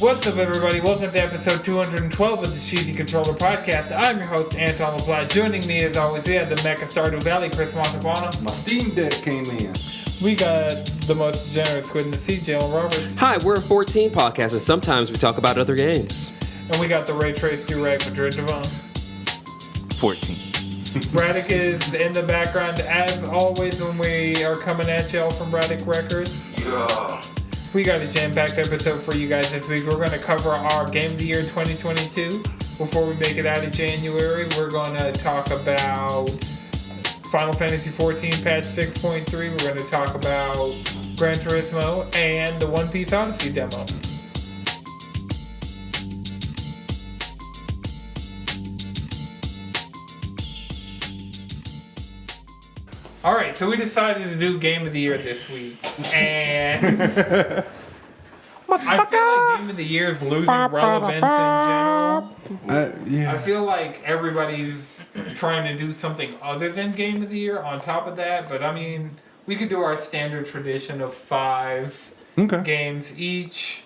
What's up, everybody? Welcome to episode 212 of the Cheesy Controller Podcast. I'm your host, Anton LaPlatte. Joining me, as always, we have the Mecha Stardew Valley, Chris Montalbano. My Steam Deck came in. We got the most generous squid in the sea, Jalen Roberts. Hi, we're a 14 podcast, and sometimes we talk about other games. And we got the Ray Trace Durag Madrid Devon. 14. Braddock is in the background, as always, when we are coming at y'all from Braddock Records. Yeah. We got a jam-packed episode for you guys this week. We're going to cover our Game of the Year 2022. Before we make it out of January, we're going to talk about Final Fantasy XIV patch 6.3. We're going to talk about Gran Turismo and the One Piece Odyssey demo. Alright, so we decided to do Game of the Year this week. And I feel like Game of the Year is losing relevance in general. Yeah. I feel like everybody's trying to do something other than Game of the Year on top of that. But I mean, we could do our standard tradition of 5 games each.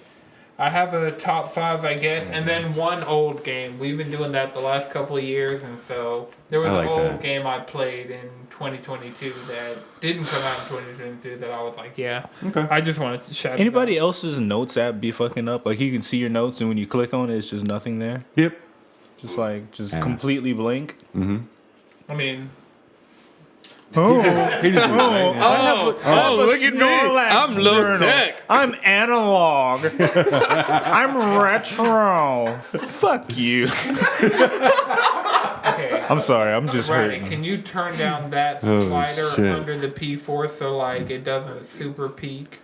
I have a top 5, I guess, and then one old game. We've been doing that the last couple of years, and so there was an old game I played in 2022 that didn't come out in 2022 that I was like, yeah. Okay. I just wanted to shout Anybody else's notes app be fucking up? Like you can see your notes, and when you click on it, it's just nothing there. Yep. Just completely blank. Mm-hmm. I mean... Oh, look at me. I'm low tech. I'm analog. I'm retro. Fuck you. Okay. I'm sorry. I'm just hurting. Can you turn down that slider under the P4 so like it doesn't super peak?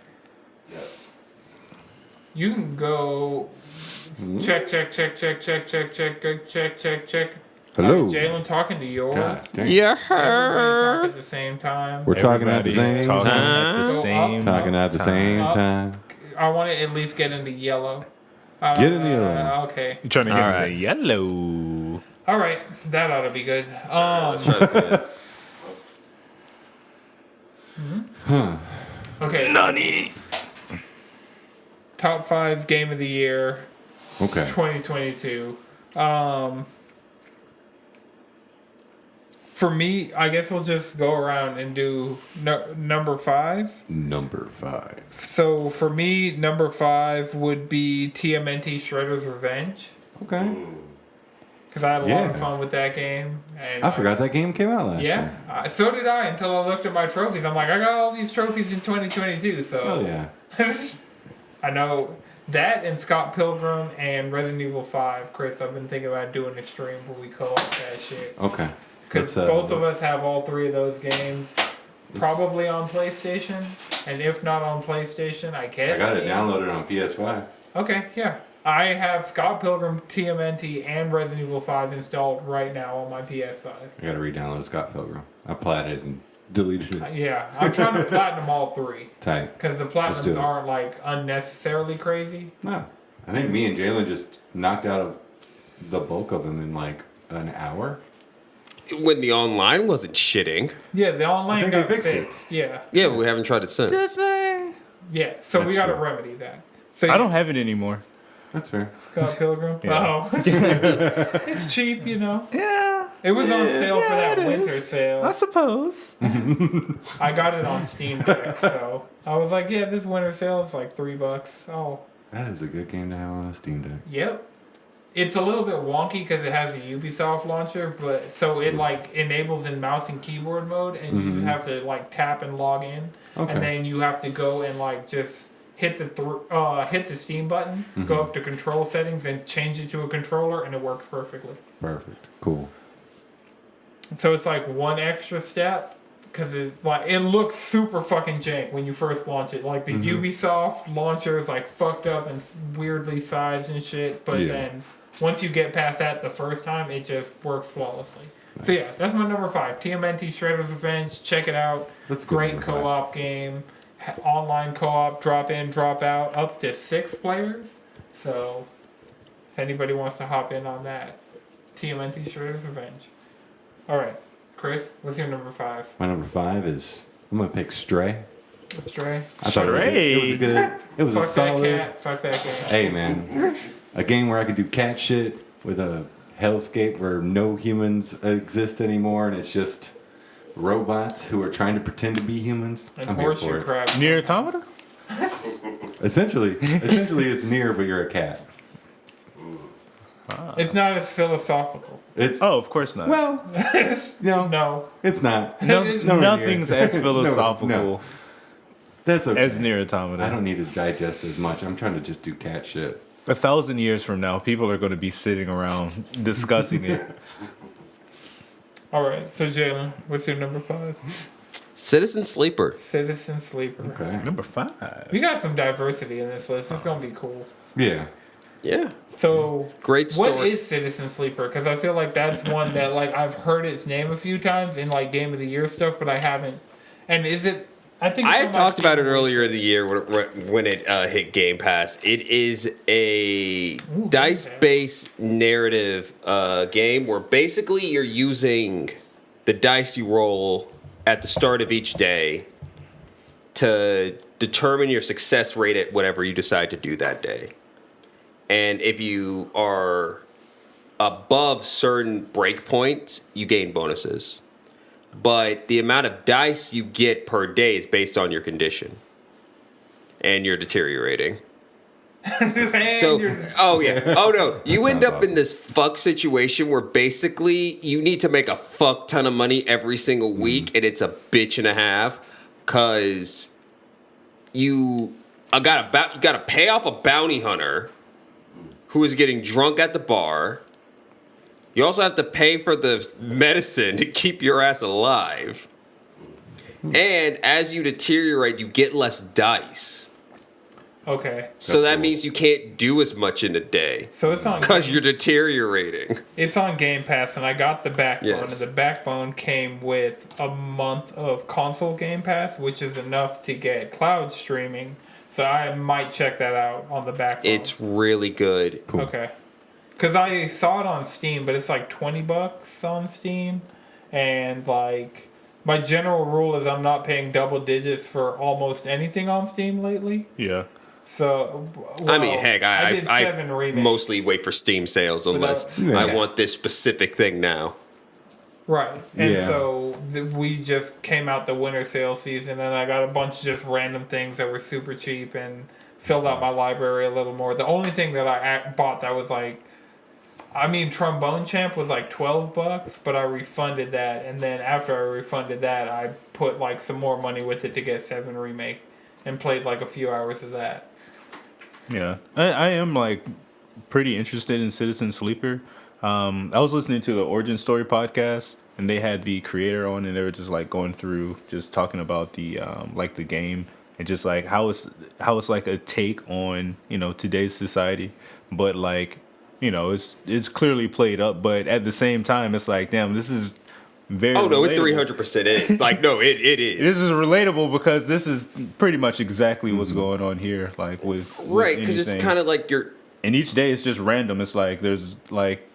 You can go check. Hello. Jalen talking to yours. Yeah. Everybody talk at the same time. We're talking at the same time. Talking at the same time. I want to at least get into yellow. Get in the yellow. Okay. You're trying to get the yellow. All right. That ought to be good. Let's try to see it. Okay. Nani. Top 5 game of the year. Okay. 2022. For me, I guess we'll just go around and do number 5. Number 5. So for me, number 5 would be TMNT Shredder's Revenge. Okay. Because I had a lot of fun with that game. And I forgot that game came out last year. Yeah, so did I until I looked at my trophies. I'm like, I got all these trophies in 2022, so... Oh, yeah. I know that and Scott Pilgrim and Resident Evil 5. Chris, I've been thinking about doing a stream where we co-op that shit. Okay. Because both of us have all 3 of those games probably on PlayStation. And if not on PlayStation, I guess... I got it downloaded on PS5. Okay, yeah. I have Scott Pilgrim, TMNT, and Resident Evil 5 installed right now on my PS5. I got to re-download Scott Pilgrim. I platted and deleted it. Yeah, I'm trying to platinum all 3. Tight. Because the platinums aren't, like, unnecessarily crazy. No. I think me and Jalen just knocked out the bulk of them in, like, an hour. When the online wasn't shitting. Yeah, the online got fixed fixed. Yeah. Yeah, we haven't tried it since. Yeah, so we got to remedy that. So I don't have it anymore. That's fair. Scott Pilgrim? Yeah. Oh. It's cheap, you know. Yeah. It was on sale for that winter sale. I suppose. I got it on Steam Deck, so I was like, yeah, this winter sale is like $3. Oh. That is a good game to have on a Steam Deck. Yep. It's a little bit wonky because it has a Ubisoft launcher, but so it like enables in mouse and keyboard mode, and you just have to like tap and log in, and then you have to go and like just hit the Steam button, go up to control settings, and change it to a controller, and it works perfectly. Perfect. Cool. So it's like one extra step because it's like it looks super fucking jank when you first launch it. Like the Ubisoft launcher is like fucked up and weirdly sized and shit, but then once you get past that the first time, it just works flawlessly. Nice. So yeah, that's my number 5. TMNT Shredder's Revenge. Check it out. That's great co-op game. Online co-op, drop in, drop out, up to 6 players. So if anybody wants to hop in on that, TMNT Shredder's Revenge. All right, Chris, what's your number 5? My number 5 is I'm gonna pick Stray. Stray. I thought it was a good. It was a Fuck that solid. cat. Fuck that game. Hey man, a game where I could do cat shit with a hellscape where no humans exist anymore, and it's just robots who are trying to pretend to be humans. And I'm here for horseshoe it. crab. Near Automata? Essentially, it's near, but you're a cat. It's not as philosophical. It's Oh, of course not. well, no, No. it's not. No- Nothing's as No, philosophical no. That's okay. as Near Automata. I don't need to digest as much. I'm trying to just do cat shit. 1,000 years from now, people are going to be sitting around discussing it. All right. So Jalen, what's your number 5? Citizen Sleeper. Citizen Sleeper. Okay. Number 5. We got some diversity in this list. It's gonna be cool. Yeah. Yeah. So Great story. what is Citizen Sleeper? Because I feel like that's one that like I've heard its name a few times in like Game of the Year stuff, but I haven't. And is it? I think I it's had on my talked about it Steam earlier list. in the year when it hit Game Pass. It is a Ooh, dice-based narrative game where basically you're using the dice you roll at the start of each day to determine your success rate at whatever you decide to do that day. And if you are above certain breakpoints, you gain bonuses. But the amount of dice you get per day is based on your condition. And you're deteriorating. And So, you're- oh yeah. Oh no. You end sounds up in this fuck situation where basically you need to make a fuck ton of money every single week and it's a bitch and a half because you gotta pay off a bounty hunter who is getting drunk at the bar. You also have to pay for the medicine to keep your ass alive. And as you deteriorate, you get less dice. okay. So that cool. means you can't do as much in a day So it's on. because you're deteriorating. It's on Game Pass, and I got the Backbone, Yes. and the Backbone came with a month of console Game Pass, which is enough to get cloud streaming. So I might check that out on the Backbone. It's really good. Cool. Okay. Because I saw it on Steam, but it's like $20 on Steam. And like, my general rule is I'm not paying double digits for almost anything on Steam lately. Yeah. So, I mean, heck, did I 7 remakes. mostly wait for Steam sales unless Yeah. I want this specific thing now. Right. And Yeah. so we just came out the winter sale season, and I got a bunch of just random things that were super cheap and filled out my library a little more. The only thing that I bought that was like, I mean, Trombone Champ was like $12, but I refunded that, and then after I refunded that, I put like some more money with it to get 7 Remake, and played like a few hours of that. Yeah. I am like pretty interested in Citizen Sleeper. I was listening to the Origin Story podcast, and they had the creator on, and they were just like going through, just talking about the like the game and just like how it's like a take on today's society, but like it's clearly played up, but at the same time it's like damn, this is very Oh no, it relatable. 300% is. Like no, it is. This is relatable because this is pretty much exactly what's going on here, like with Right, because it's anything. kind of like you're. And each day it's just random. It's like there's like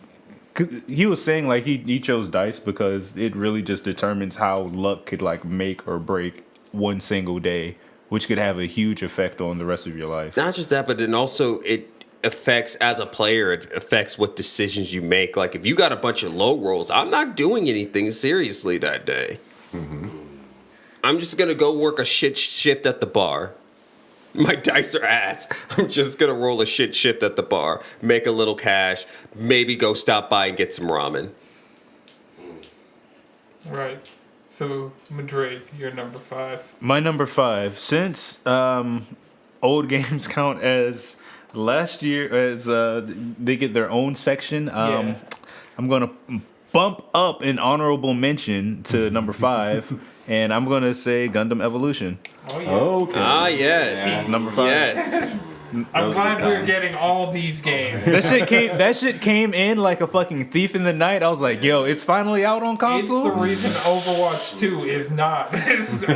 'cause he was saying like he chose dice because it really just determines how luck could like make or break one single day, which could have a huge effect on the rest of your life. Not just that, but then also it affects, as a player, it affects what decisions you make. Like if you got a bunch of low rolls, I'm not doing anything seriously that day. I'm just gonna go work a shit shift at the bar. My dice are ass. I'm just gonna roll a shit shift at the bar, make a little cash, maybe go stop by and get some ramen. Right. So, Madrid, you're number 5. My number 5, since old games count as last year as they get their own section, Yeah. I'm gonna bump up an honorable mention to number 5, and I'm gonna say Gundam Evolution. Oh, yeah. Okay. Ah, yes. Number 5. Yes. I'm was glad the we're time. getting all these games. That shit came in like a fucking thief in the night. I was like, yo, it's finally out on It's the console. reason Overwatch 2 is not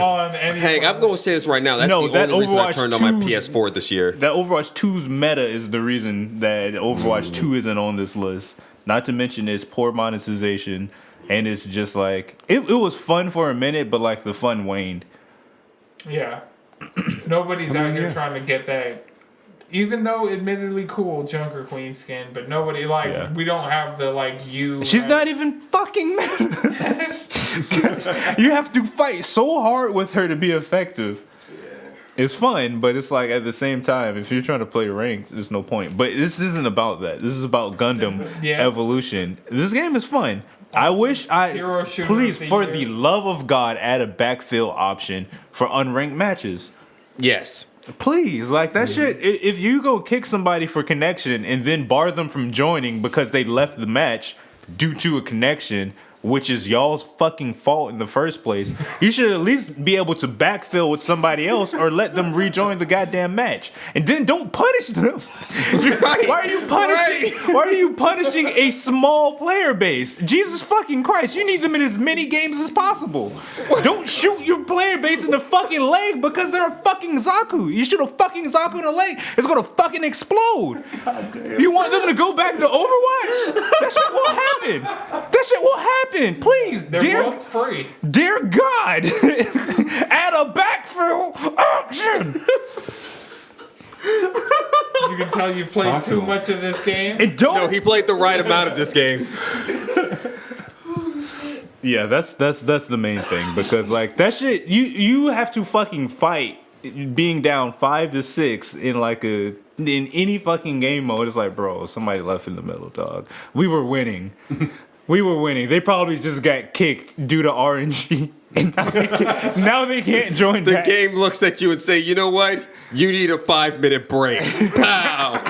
on any. Hey, I'm going to say this right now. That's No, the that only reason I Overwatch turned on my 2's PS4 this year. That Overwatch 2's meta is the reason that Overwatch 2 isn't on this list. Not to mention its poor monetization, and it's just like it was fun for a minute, but like the fun waned. Yeah. Nobody's out here trying to get that. Even though admittedly cool Junker Queen skin, but nobody we don't have the you. She's not even fucking meta. You have to fight so hard with her to be effective. It's fun, but it's like at the same time, if you're trying to play ranked, there's no point. But this isn't about that. This is about Gundam Evolution. This game is fun. I wish please, for the love of God, add a backfill option for unranked matches. Yes. Please, like that shit. If you go kick somebody for connection and then bar them from joining because they left the match due to a connection, which is y'all's fucking fault in the first place, you should at least be able to backfill with somebody else or let them rejoin the goddamn match. And then don't punish them. Why are you punishing a small player base? Jesus fucking Christ, you need them in as many games as possible. Don't shoot your player base in the fucking leg because they're a fucking Zaku. You shoot a fucking Zaku in the leg, it's gonna fucking explode. You want them to go back to Overwatch? That shit won't happen. That shit won't happen. Please, they're both free. Dear God, add a backfill option. You can tell you've played too much of this game. And don't. No, he played the right amount of this game. Yeah, that's the main thing because like that shit, you have to fucking fight being down 5-6 in any fucking game mode. It's like, bro, somebody left in the middle, dog. We were winning. We were winning. They probably just got kicked due to RNG. And now they can't join The back. game looks at you and say, you know what? You need a 5-minute break. Pow!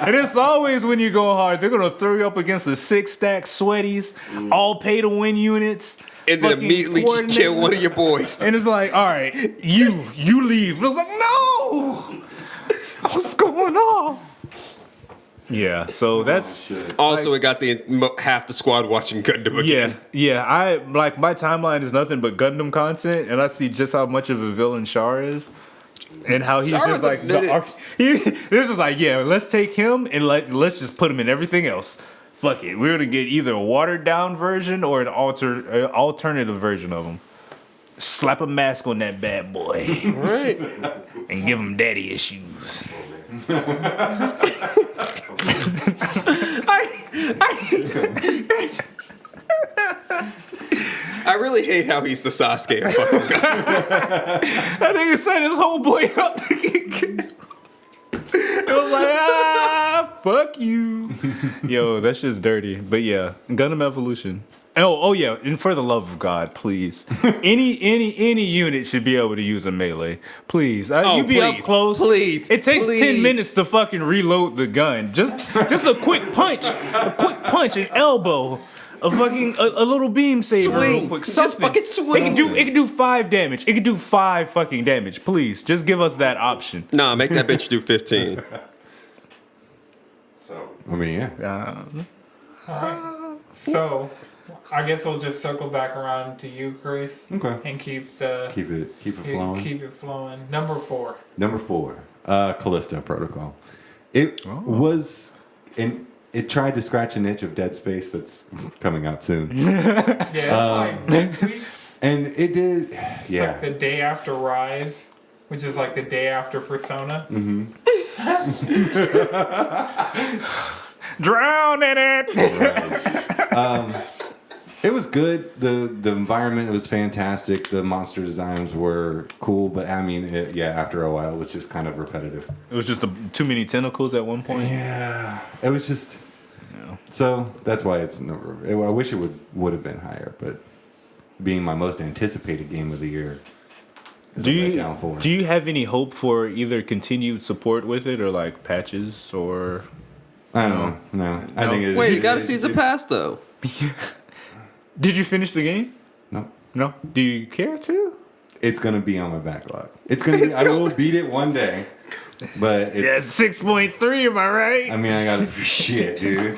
And it's always when you go hard, they're going to throw you up against the 6-stack sweaties, all pay-to-win units. And then immediately just kill one of your boys. And it's like, all right, you leave. And I was like, no! What's going on? Yeah, so that's also it got the half the squad watching Gundam again. Yeah. I like my timeline is nothing but Gundam content, and I see just how much of a villain Char is, and how he's just like he's just like, yeah, let's take him and let's just put him in everything else. Fuck it, we're gonna get either a watered down version or an alternative version of him. Slap a mask on that bad boy, Right? and give him daddy issues. I really hate how he's the Sasuke of fucking Gundam. I think it set his whole boy up. It was like, fuck you. Yo, that shit's dirty. But yeah, Gundam Evolution. Oh yeah, and for the love of God, please. Any unit should be able to use a melee. Please. You be up close. Please. It takes 10 minutes to fucking reload the gun. Just a quick punch. A quick punch, an elbow. A fucking a little beam saber. Swing. Real quick. Just fucking swing. It can do 5 damage. It can do 5 fucking damage. Please. Just give us that option. Nah, make that bitch do 15. So I mean, yeah. Alright. So I guess we'll just circle back around to you, Chris. Okay. And keep it flowing. Keep it flowing. Number 4. Number 4, Callisto Protocol. It was, and it tried to scratch an itch of Dead Space that's coming out soon. Yeah, it's like next week. And it did, It's yeah. like the day after Rise, which is like the day after Persona. Mm-hmm. Drown in it. Right. It was good. The environment was fantastic. The monster designs were cool, but I mean, after a while, it was just kind of repetitive. It was just too many tentacles at one point. Yeah, it was just. Yeah. So that's why it's never. I wish it would have been higher, but being my most anticipated game of the year, is a letdown for it. Do you have any hope for either continued support with it or like patches or? I don't know. No. I think Wait, you got a season pass though. Did you finish the game? No. No. Do you care to? It's gonna be on my backlog. It's gonna be. I will beat it one day, but it's. Yeah, 6.3. Am I right? I mean, I got shit, dude.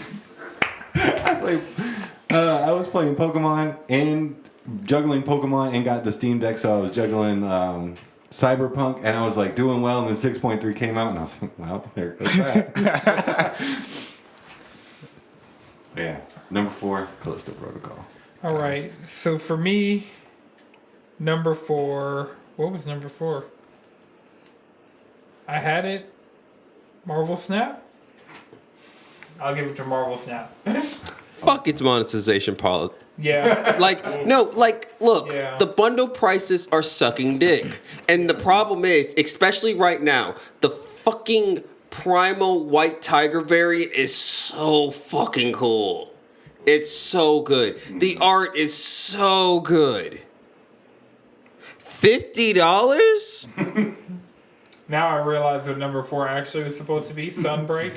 I was playing Pokemon and juggling Pokemon and got the Steam Deck, so I was juggling Cyberpunk, and I was like doing well, and then 6.3 came out, and I was like, well, there goes that. Yeah, number 4, Callisto Protocol. All right. So for me, number 4. What was number 4? I had it. Marvel Snap. I'll give it to Marvel Snap. Fuck its monetization policy. Yeah. Look, Yeah. the bundle prices are sucking dick. And the problem is, especially right now, the fucking Primal White Tiger variant is so fucking cool. It's so good. The art is so good. $50? Now I realize what number 4 actually was supposed to be. Sunbreak.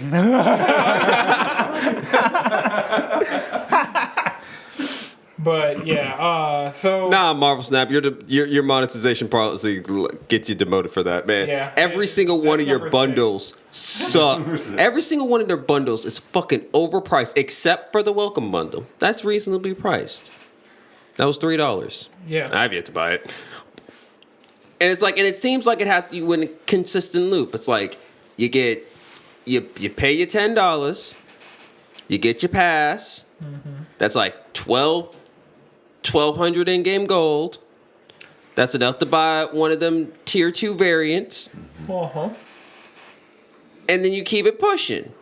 But yeah, so Nah, Marvel Snap, your monetization policy gets you demoted for that, man. Yeah. Every single one of That's your number bundles suck. Every single one of their bundles is fucking overpriced, except for the welcome bundle. That's reasonably priced. That was $3. yeah. I've yet to buy it. And it's like, and it seems like it has you in a consistent loop. It's like you pay your $10, you get your pass. That's like 1,200 in-game gold. That's enough to buy one of them tier 2 variants. Uh-huh. And then you keep it pushing.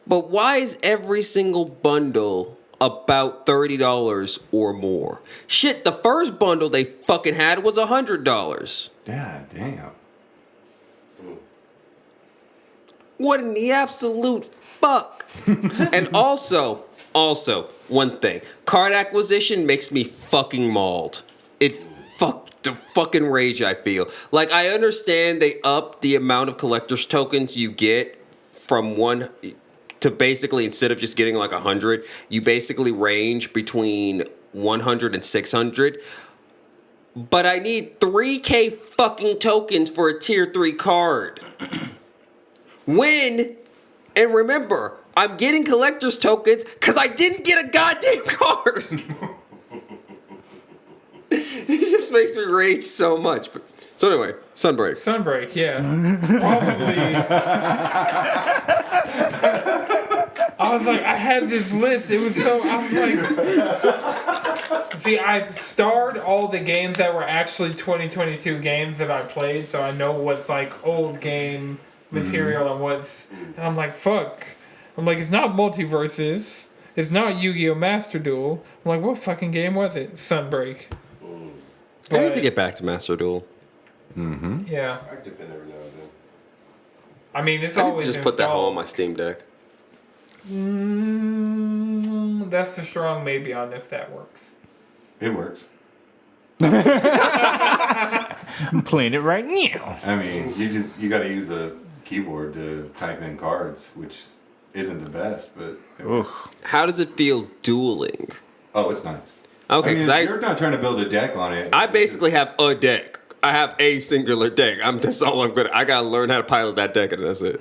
But why is every single bundle about $30 or more? Shit, the first bundle they fucking had was $100. Yeah, damn. What in the absolute fuck? And also, one thing. Card acquisition makes me fucking mauled. It fucked the fucking rage I feel. Like, I understand they up the amount of collector's tokens you get from one to basically, instead of just getting like 100, you basically range between 100 and 600. But I need 3K fucking tokens for a tier 3 card. And remember, I'm getting collector's tokens because I didn't get a goddamn card. It just makes me rage so much. So anyway, Sunbreak. Sunbreak, yeah. Probably. I was like, I had this list. It was so, I was like, see, I starred all the games that were actually 2022 games that I played, so I know what's like old game material and what's, and I'm like, fuck. I'm like, it's not Multiverses. It's not Yu-Gi-Oh! Master Duel. I'm like, what fucking game was it? Sunbreak. I need to get back to Master Duel. Yeah. I dip in every now and then. I mean, it's I need always to just put that installed. all on my Steam Deck. That's a strong maybe on if that works. It works. I'm playing it right now. I mean, you got to use the keyboard to type in cards, which isn't the best, but it works. Oof. How does it feel dueling? Oh, it's nice. Okay, I because mean, you're not trying to build a deck on it. I basically have a deck. I have a singular deck. That's all I'm good at. I gotta learn how to pilot that deck, and that's it.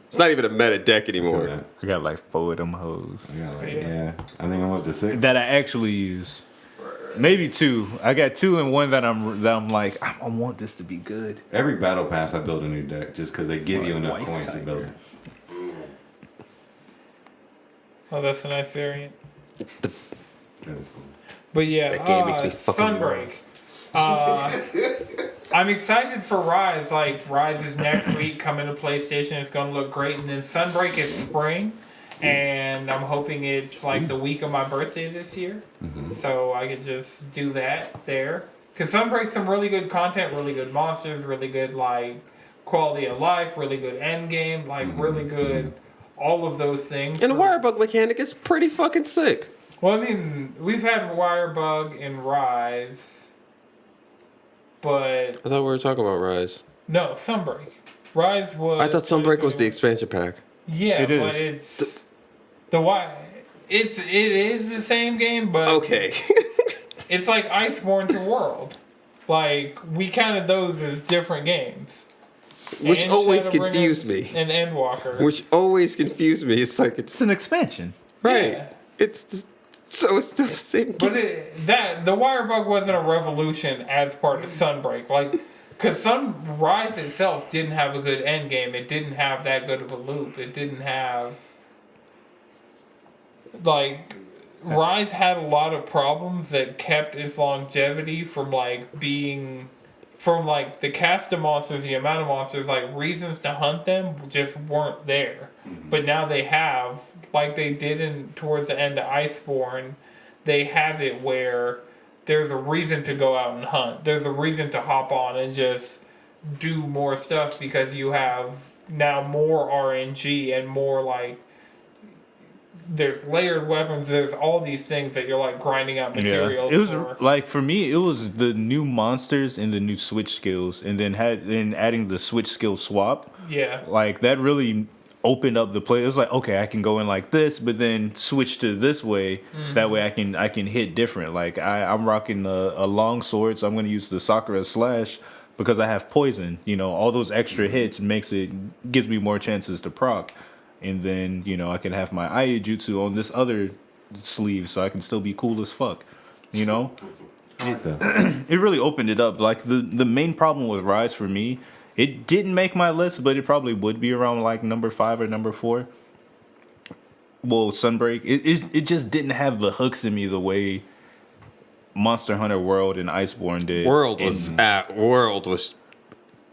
It's not even a meta deck anymore. Yeah, I got like 4 of them hoes yeah. I think I'm up to 6. that I actually use. Maybe 2. I got 2 and one that I'm like, I want this to be good. Every battle pass, I build a new deck just because they give you enough White coins to build Tiger. it. Oh, that's a nice variant. That is cool. But yeah, That game makes me fucking Sunbreak. I'm excited for Rise. Like, Rise is next week, coming to PlayStation. It's going to look great. And then Sunbreak is spring. And I'm hoping it's like the week of my birthday this year. So I could just do that there. Because Sunbreak's some really good content, really good monsters, really good, like, quality of life, really good end game, like, really good, all of those things. And the wire bug mechanic is pretty fucking sick. Well, I mean, we've had Wirebug and Rise, but I thought we were talking about Rise. no, Sunbreak. Rise was. I thought Sunbreak was the expansion pack. Yeah, It but is. it's the why. It is the same game, but Okay. it's like Iceborne to World. Like, we counted those as different games. Which And always Shadowbringers confused me. And Endwalker. Which always confused me. It's like It's an expansion. right. Yeah. It's just, so it's still the same game. But the Wirebug wasn't a revolution as part of Sunbreak. Like, because Rise itself didn't have a good end game. It didn't have that good of a loop. It didn't have. Like, Rise had a lot of problems that kept its longevity from, like, being from like the cast of monsters, the amount of monsters, like reasons to hunt them just weren't there. But now they have, like they did towards the end of Iceborne, they have it where there's a reason to go out and hunt. There's a reason to hop on and just do more stuff because you have now more RNG and more like there's layered weapons. There's all these things that you're like grinding out materials. It was for. like for me, it was the new monsters and the new switch skills, and then adding the switch skill swap. Yeah. Like that really opened up the play. It was like, okay, I can go in like this, but then switch to this way. That way I can hit different. Like I'm rocking a long sword, so I'm going to use the Sakura slash because I have poison. You know, all those extra hits gives me more chances to proc. And then, you know, I can have my Eye Jutsu on this other sleeve so I can still be cool as fuck. You know? It really opened it up. Like, the main problem with Rise for me, it didn't make my list, but it probably would be around, like, number 5 or number 4. Well, Sunbreak. It just didn't have the hooks in me the way Monster Hunter World and Iceborne did. World was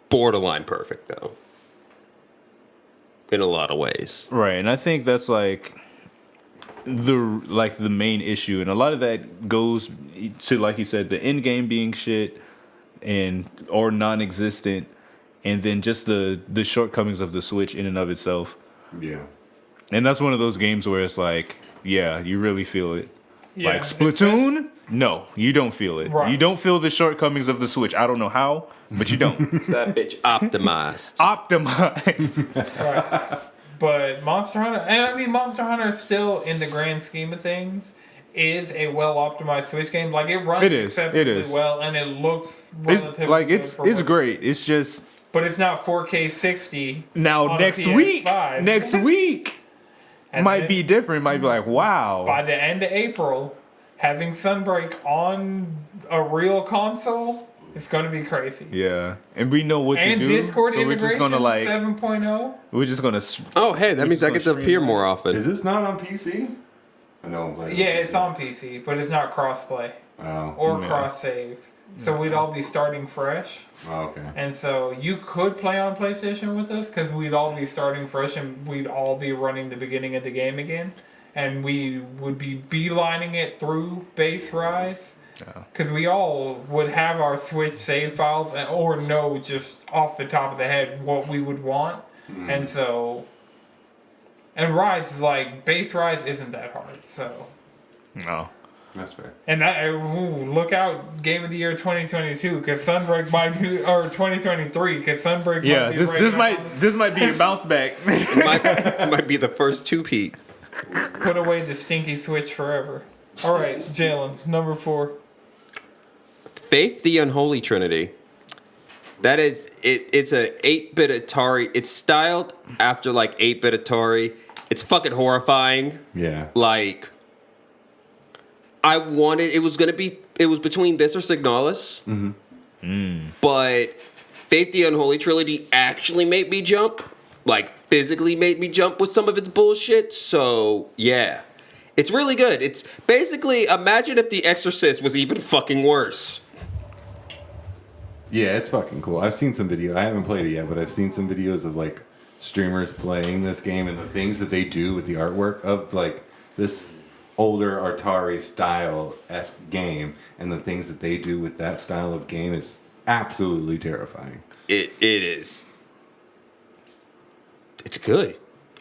borderline perfect, though. In a lot of ways. Right, and I think that's like the main issue, and a lot of that goes to, like you said, the end game being shit or non-existent, and then just the shortcomings of the Switch in and of itself. Yeah. And that's one of those games where it's like, yeah, you really feel it. Yeah, like Splatoon, no, you don't feel it. Right. You don't feel the shortcomings of the Switch. I don't know how, but you don't. That bitch optimized. Optimize. Right. But Monster Hunter, and I mean Monster Hunter still in the grand scheme of things is a well optimized Switch game. Like it runs acceptably well and it looks relatively it's great. It's just but it's not 4K 60. now on next PS5. week. Next week And might then be different. Might be like, wow. by the end of April, having Sunbreak on a real console, it's going to be crazy. Yeah, and we know what And you do. Discord so we're integration just gonna like 7.0. we're just gonna. Oh, hey, that means I get to appear more Is often. this not on PC? I know. Like, Yeah, it's on PC, but it's not crossplay Oh. or Yeah. cross save. So we'd all be starting fresh. Oh, okay. And so you could play on PlayStation with us because we'd all be starting fresh and we'd all be running the beginning of the game again. And we would be beelining it through base Rise. Because we all would have our Switch save files or know just off the top of the head what we would want. And so... And Rise is like... Base Rise isn't that hard, so... No. That's fair. And look out, Game of the Year 2022, because Sunbreak might be, or 2023, because Sunbreak Yeah, might be this might be a bounce back. might be the first two-peat. put away the stinky Switch forever. All right, Jalen, number 4. Faith the Unholy Trinity. That is, it's a 8-bit Atari. It's styled after like 8-bit Atari. It's fucking horrifying. Yeah. Like, it was between this or Signalis. But Faith the Unholy Trilogy actually made me jump. Like, physically made me jump with some of its bullshit. So, yeah. It's really good. It's basically, imagine if The Exorcist was even fucking worse. Yeah, it's fucking cool. I've seen some video. I haven't played it yet, but I've seen some videos of like streamers playing this game and the things that they do with the artwork of like this older Atari style-esque game, and the things that they do with that style of game is absolutely terrifying. It is. It's good.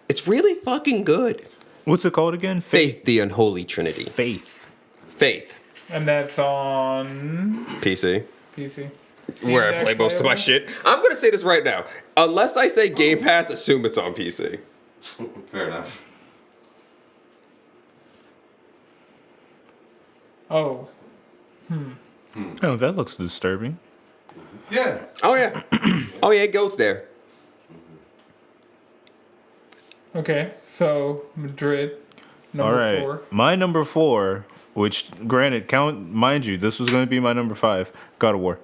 It's really fucking good. What's it called again? Faith the Unholy Trinity. Faith. Faith. And that's on PC. PC. Where I play most of my shit. I'm going to say this right now. Unless I say Game Pass, assume it's on PC. Fair enough. Oh. Oh, that looks disturbing. Yeah. Oh, yeah. Oh, yeah, it goes there. Okay, so Madrid, number All right, 4. my number 4, which granted, mind you, this was going to be my number 5. God of War.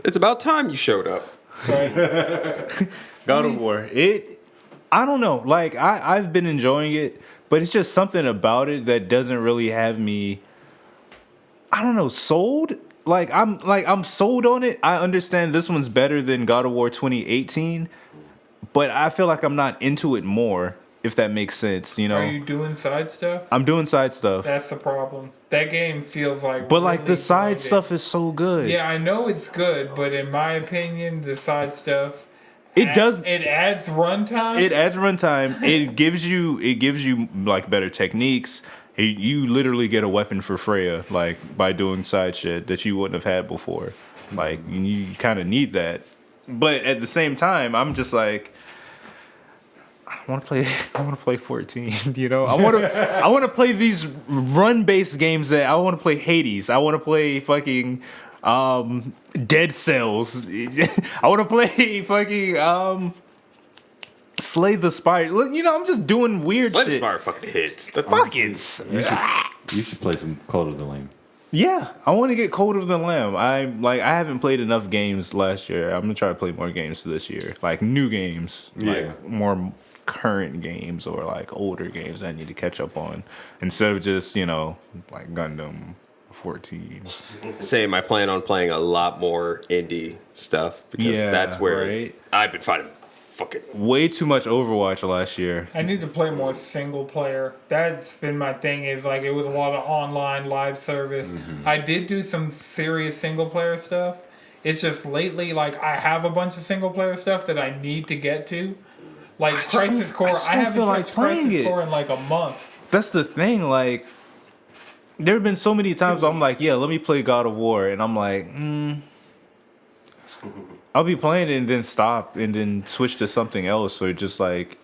It's about time you showed up. Right. God of War. I don't know. Like I've been enjoying it, but it's just something about it that doesn't really have me I don't know, sold. I'm sold on it. I understand this one's better than God of War 2018, but I feel like I'm not into it more. If that makes sense, you know. Are you doing side stuff? I'm doing side stuff. That's the problem. That game feels like. But like really the side grounded. stuff is so good. Yeah, I know it's good, but in my opinion, the side stuff. It does. It adds runtime. It adds runtime. It gives you like better techniques. You literally get a weapon for Freya, like by doing side shit that you wouldn't have had before. Like you kind of need that. But at the same time, I'm just like, I want to play 14. You know, I want to play these run-based games. That I want to play Hades. I want to play fucking Dead Cells. I want to play fucking Slay the Spire. You know, I'm just doing weird Slay shit. the Spire fucking hits. That's Fucking You should play some Cult of the Lamb. yeah, I want to get Code of the Lamb. I haven't played enough games last year. I'm gonna try to play more games this year, like new games, Yeah. like more current games or like older games I need to catch up on instead of just like Gundam 14. Same. I plan on playing a lot more indie stuff because Yeah, that's where right. I've been finding fucking. Way too much Overwatch last year. I need to play more single player. That's been my thing. Is like it was a lot of online live service. I did do some serious single player stuff. It's just lately, like I have a bunch of single player stuff that I need to get to. Like Crisis Core, I haven't feel like touched playing Crisis it. Core in like a month. That's the thing. Like, there have been so many times I'm like, yeah, let me play God of War, and I'm like, I'll be playing it and then stop and then switch to something else, or just like,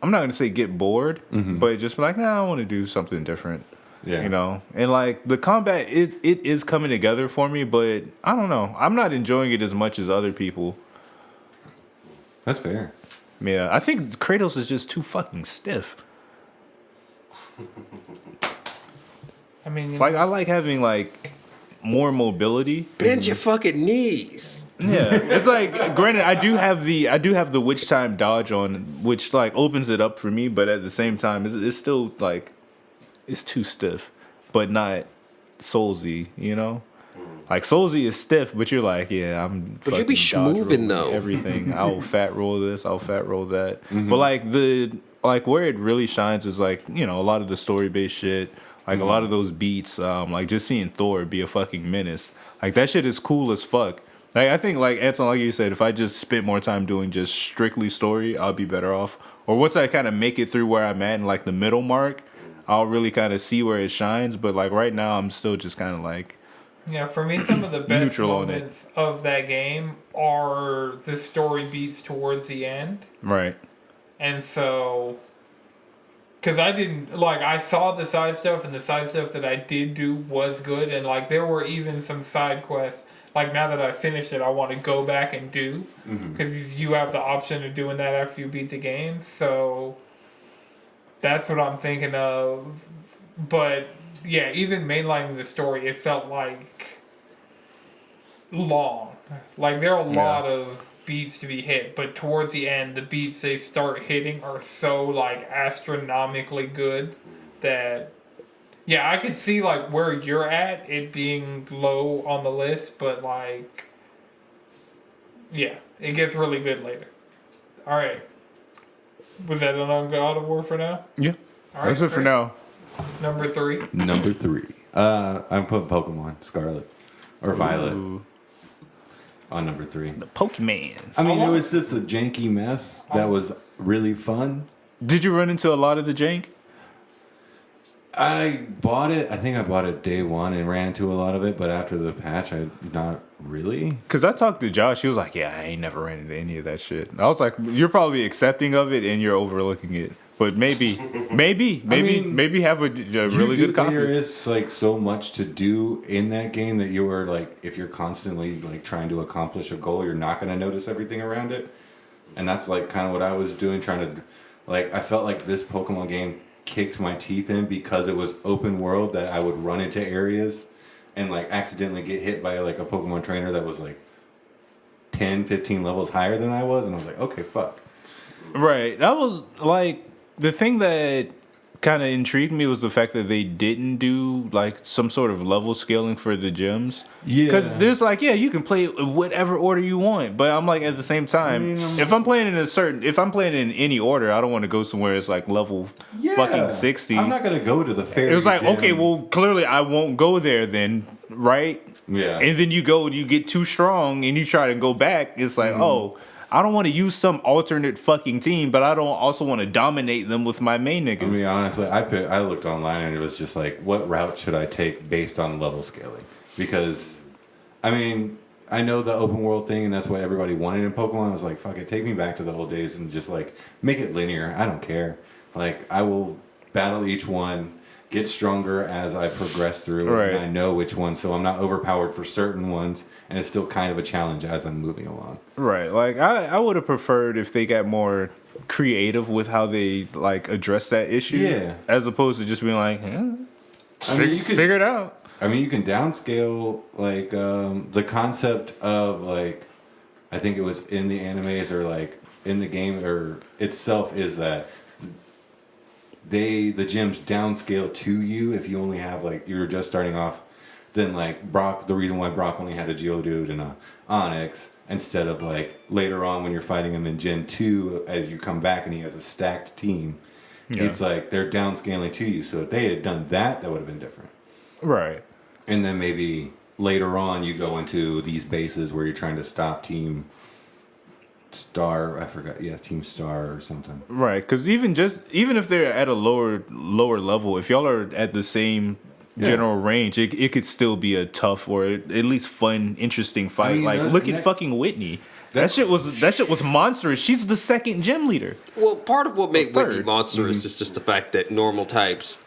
I'm not gonna say get bored, but just be like, nah, I want to do something different. Yeah. You know, and like the combat, it is coming together for me, but I don't know. I'm not enjoying it as much as other people. That's fair. Yeah, I think Kratos is just too fucking stiff. I mean, Like I like having like more mobility. Bend your fucking knees. Yeah, it's like granted I do have the witch time dodge on, which like opens it up for me, but at the same time it's still like it's too stiff, but not Soulsy, you know. Like Soulsy is stiff, but you're like, yeah, I'm. But you be fucking dodge schmoovin' rolling though. Everything. I'll fat roll this. I'll fat roll that. But like where it really shines is like a lot of the story based shit. Like a lot of those beats. Like just seeing Thor be a fucking menace. Like that shit is cool as fuck. Like I think like Anton, like you said, if I just spent more time doing just strictly story, I'll be better off. Or once I kind of make it through where I'm at in like the middle mark, I'll really kind of see where it shines. But like right now, I'm still just kind of like. yeah, for me, some of the best Neutral on it. moments of that game are the story beats towards the end. Right. And so, because I saw the side stuff, and the side stuff that I did do was good, and like there were even some side quests. Like now that I finished it, I want to go back and do, because you have the option of doing that after you beat the game. So that's what I'm thinking of. But yeah, even mainlining the story, it felt like long. Like there are a lot of beats to be hit, but towards the end, the beats they start hitting are so like astronomically good that yeah, I could see like where you're at, it being low on the list, but like yeah, it gets really good later. All right, was that an on God of War for now? Yeah. All right, That's it for great. now. Number 3. Number 3. I'm putting Pokemon Scarlet or Violet on number 3. The Pokemans. I mean, it was just a janky mess that was really fun. Did you run into a lot of the jank? I bought it. I think I bought it day one and ran into a lot of it, but after the patch, I not really. Because I talked to Josh. He was like, yeah, I ain't never ran into any of that shit. I was like, you're probably accepting of it and you're overlooking it. But maybe have a really good copy. There is like so much to do in that game that you are like, if you're constantly like trying to accomplish a goal, you're not going to notice everything around it. And that's like kind of what I was doing, trying to like, I felt like this Pokemon game kicked my teeth in because it was open world, that I would run into areas and like accidentally get hit by like a Pokemon trainer that was like 10, 15 levels higher than I was. And I was like, okay, fuck. Right. That was like the thing that kind of intrigued me was the fact that they didn't do like some sort of level scaling for the gyms. Yeah. Because there's like, yeah, you can play whatever order you want, but I'm like at the same time, if I'm playing in any order, I don't want to go somewhere it's like level fucking 60. I'm not gonna go to the fairy. It was like, gym. okay, well, clearly I won't go there then, right? Yeah. And then you go and you get too strong and you try to go back. It's like, oh, I don't want to use some alternate fucking team, but I don't also want to dominate them with my main niggas. I mean, honestly, I looked online and it was just like, what route should I take based on level scaling? Because, I mean, I know the open world thing and that's what everybody wanted in Pokemon. I was like, fuck it, take me back to the old days and just like make it linear. I don't care. Like, I will battle each one, get stronger as I progress through, Right. and I know which ones, so I'm not overpowered for certain ones, and it's still kind of a challenge as I'm moving along. Right. Like, I would have preferred if they got more creative with how they, like, address that issue. Yeah. As opposed to just being like, I mean, you could figure it out. I mean, you can downscale like the concept of like, I think it was in the animes or like in the game or itself is that the gyms downscale to you if you only have like you're just starting off. Then like Brock, the reason why Brock only had a Geodude and a Onyx instead of like later on when you're fighting him in Gen 2 as you come back and he has a stacked team. Yeah. It's like they're downscaling to you. So if they had done that, that would have been different. Right. And then maybe later on you go into these bases where you're trying to stop Team Star. I forgot. Yeah, Team Star or something. Right. Because even if they're at a lower level, if y'all are at the same general range, it could still be a tough or at least fun, interesting fight. I mean, like look at fucking Whitney. That shit was monstrous. She's the second gym leader. Well, part of what made Whitney third. monstrous is just the fact that normal types,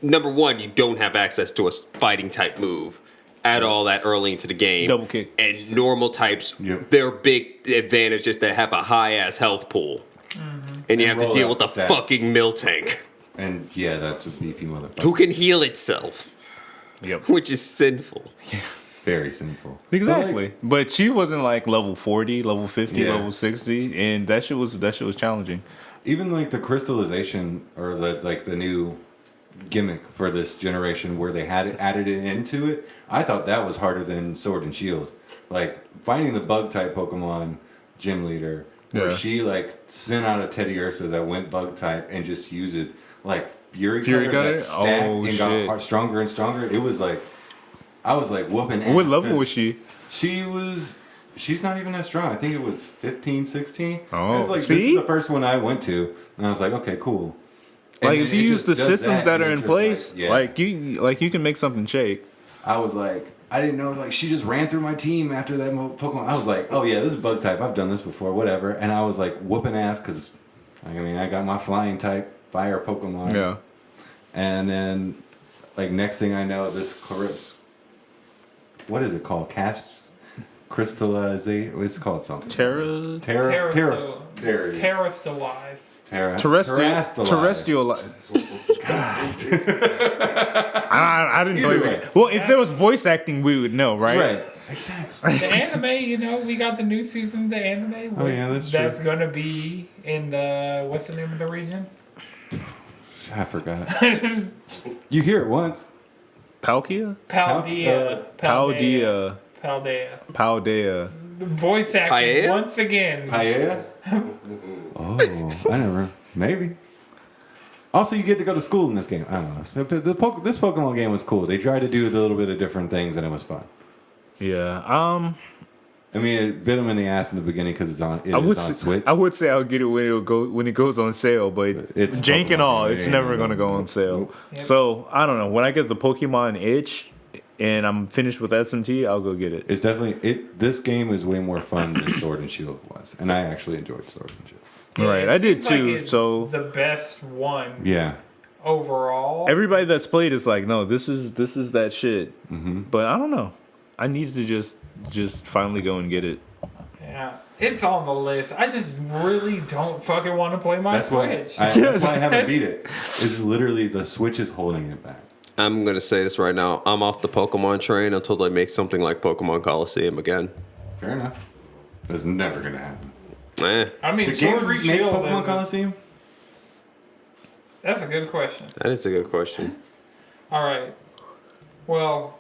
number one, you don't have access to a fighting type move at all that early into the game. Double kick. And normal types, Yep. their big advantage is they have a high ass health pool. And you have to roll deal out with the stat. fucking mill tank And yeah, that's a beefy motherfucker. who can heal itself, Yep. which is sinful. Very sinful. Exactly. But she wasn't like level 40, level 50, Yeah. level 60, and that shit was challenging. Even like the crystallization or the new gimmick for this generation where they had added it into it, I thought that was harder than Sword and Shield. Like finding the bug type Pokemon gym leader where Yeah. she like sent out a Teddy Ursa that went bug type and just used it like Fury Fury Cutter Cutter? that stacked Oh, and shit. got stronger and stronger. It was like I was like whooping ass. What level was she? She's not even that strong. I think it was 15, 16. Oh, it was like, this see? is the first one I went to, and I was like, okay, cool. And Like then if you it use just the does systems that and are it in just, place, like, you can make something shake. I was like, I didn't know, like, she just ran through my team after that Pokemon. I was like, oh yeah, this is bug type. I've done this before, whatever. And I was like whooping ass because, I mean, I got my flying type fire Pokemon. Yeah. And then, like, next thing I know, this what is it called? Crystallization? It's called something. Terra Terrastalize. terrestrial. I didn't know. Either way. Well, if there was voice acting, we would know, right? Right. Exactly. The anime, we got the new season of the anime. Oh, yeah, that's true. That's gonna be in the what's the name of the region? I forgot. You hear it once. Palkia? Paldea. Paldea. Voice acting Paella? once again. Paella? Oh, I never. Maybe. Also, you get to go to school in this game. I don't know. This Pokemon game was cool. They tried to do a little bit of different things, and it was fun. Yeah. I mean, it bit them in the ass in the beginning because it's on Switch. I would say I'll get it when it goes on sale, but It's jank and Pokemon. all, It it's ain't never gonna gonna go on sale. Nope. Yep. So I don't know. When I get the Pokemon itch and I'm finished with SMT, I'll go get it. It's definitely This game is way more fun than Sword and Shield was, and I actually enjoyed Sword and Shield. Right, It I did seems like too. it's So the best one Yeah. overall. everybody that's played is like, no, this is that shit. Mm-hmm. But I don't know. I need to just finally go and get it. Yeah, it's on the list. I just really don't fucking want to play my That's why Switch. that's why I haven't beat it. It's literally the Switch is holding it back. I'm going to say this right now. I'm off the Pokemon train until they make something like Pokemon Coliseum again. Fair enough. It's never gonna happen. Eh. I mean, The Sword games and make Shield Pokemon is- Coliseum? That's a good question. That is a good question. All right. Well,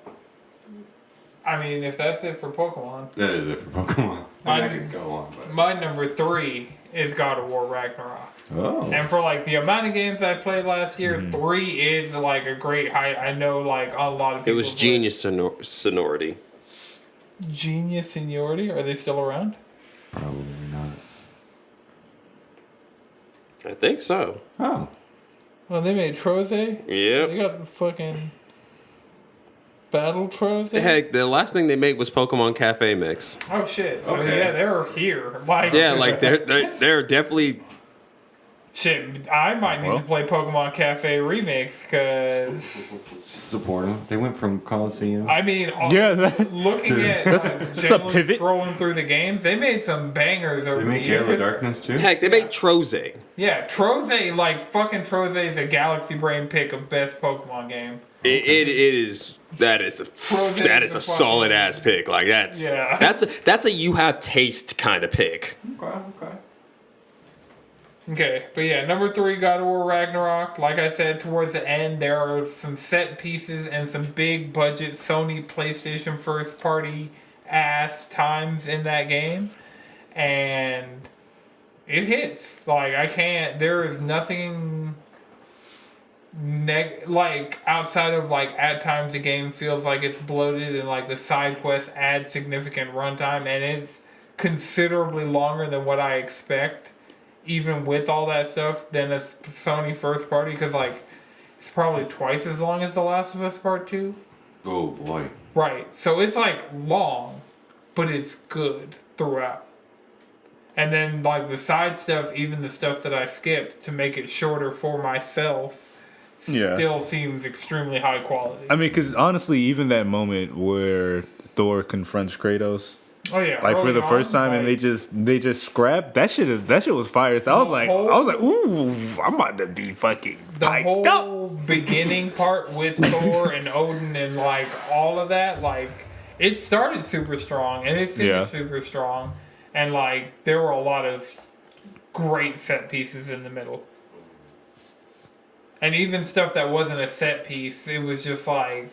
I mean, if that's it for Pokemon, That is it for Pokemon. I could go on, but. my number 3 is God of War Ragnarok. Oh. And for like the amount of games I played last year, 3 is like a great height. I know like a lot of people. It was genius sonority. Genius Seniority? Are they still around? Probably not. I think so. Oh. Well, they made Troze. They Yep. got fucking Battle Troze. Heck, the last thing they made was Pokemon Cafe Mix. Oh shit! So Okay. yeah, they're here. Like Yeah, like they're definitely. shit. I might need to play Pokemon Cafe Remix because Just support them. They went from Coliseum. I mean, looking at That's a generally pivot. scrolling through the games, they made some bangers over They the make Gale years. of Darkness too? Heck, they made Troze. Yeah, Troze, like fucking Troze is a Galaxy Brain pick of best Pokemon game. It is. That is a solid ass pick. Like that's a you have taste kind of pick. Okay. Okay, but yeah, number 3, God of War Ragnarok. Like I said, towards the end, there are some set pieces and some big budget Sony PlayStation first party ass times in that game. And it hits. Like, I can't, there is nothing like outside of like at times the game feels like it's bloated and like the side quests add significant runtime and it's considerably longer than what I expect. Even with all that stuff, than a Sony first party, because like it's probably twice as long as The Last of Us Part 2. Oh boy. Right, so it's like long, but it's good throughout. And then like the side stuff, even the stuff that I skipped to make it shorter for myself, still seems extremely high quality. I mean, because honestly, even that moment where Thor confronts Kratos, Oh yeah, like for early the first on, time, like, and they just scrapped that shit. That shit was fire. So I was like, ooh, I'm about to be fucking the hyped up. whole beginning part with Thor and Odin and like all of that, like it started super strong and it finished super strong, and like there were a lot of great set pieces in the middle, and even stuff that wasn't a set piece, it was just like,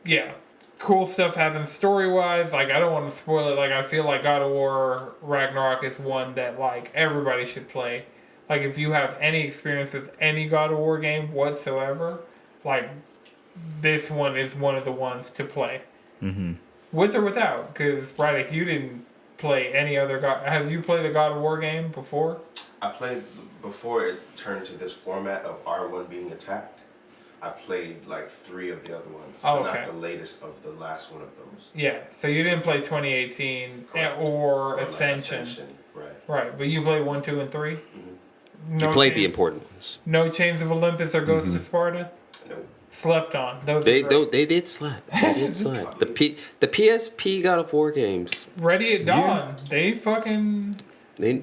yeah. Cool stuff happens story-wise. Like, I don't want to spoil it. Like, I feel like God of War Ragnarok is one that, like, everybody should play. Like, if you have any experience with any God of War game whatsoever, like, this one is one of the ones to play. Mm-hmm. With or without. Because, Rydick, you didn't play any other God... Have you played a God of War game before? I played before it turned to this format of R1 being attacked. I played like 3 of the other ones, but not the latest of the last one of those. Yeah, so you didn't play 2018 or Ascension. Right. Right, but you played 1, 2, and 3? Mm-hmm. You played the important ones. No Chains of Olympus or Ghost of Sparta? Nope. Slept on. Those They did slap. They did slap. The PSP God of War games. Ready at Dawn. They fucking... They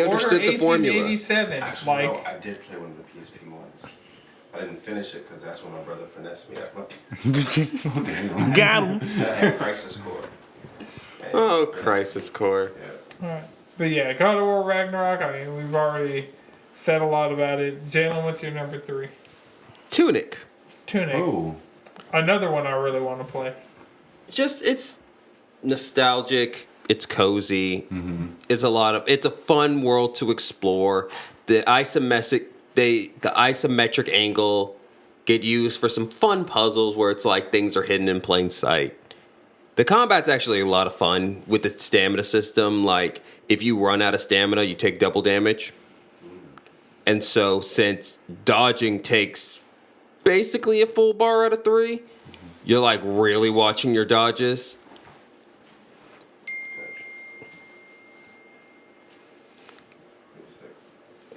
understood the formula. 1887. Actually, Like, no, I did play one of the PSP ones. I didn't finish it because that's when my brother finessed me at my Got him. I had Crisis Core. Oh, Crisis Core. Yeah. alright. But yeah, God of War Ragnarok, I mean, we've already said a lot about it. Jalen, what's your number 3? Tunic. Tunic. Oh. Another one I really want to play. It's nostalgic. It's cozy. Mm-hmm. It's a fun world to explore. The isometric angle get used for some fun puzzles where it's like things are hidden in plain sight. The combat's actually a lot of fun with the stamina system. Like, if you run out of stamina, you take double damage. And so, since dodging takes basically a full bar out of 3, you're like really watching your dodges.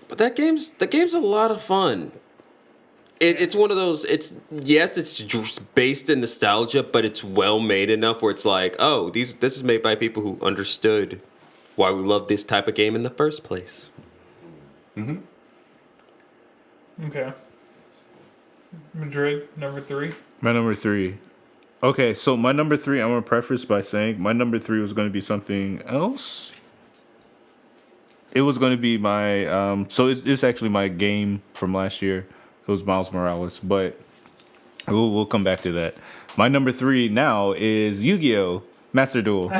But the game's a lot of fun. It's one of those. It's just based in nostalgia, but it's well made enough where it's like, oh, this is made by people who understood why we love this type of game in the first place. Mm-hmm. Okay. Madrid, number 3. My number 3. Okay, so my number 3, I'm going to preface by saying my number 3 was going to be something else. it was going to be my so it's actually my game from last year. It was Miles Morales, but we'll come back to that. My number 3 now is Yu-Gi-Oh! Master Duel.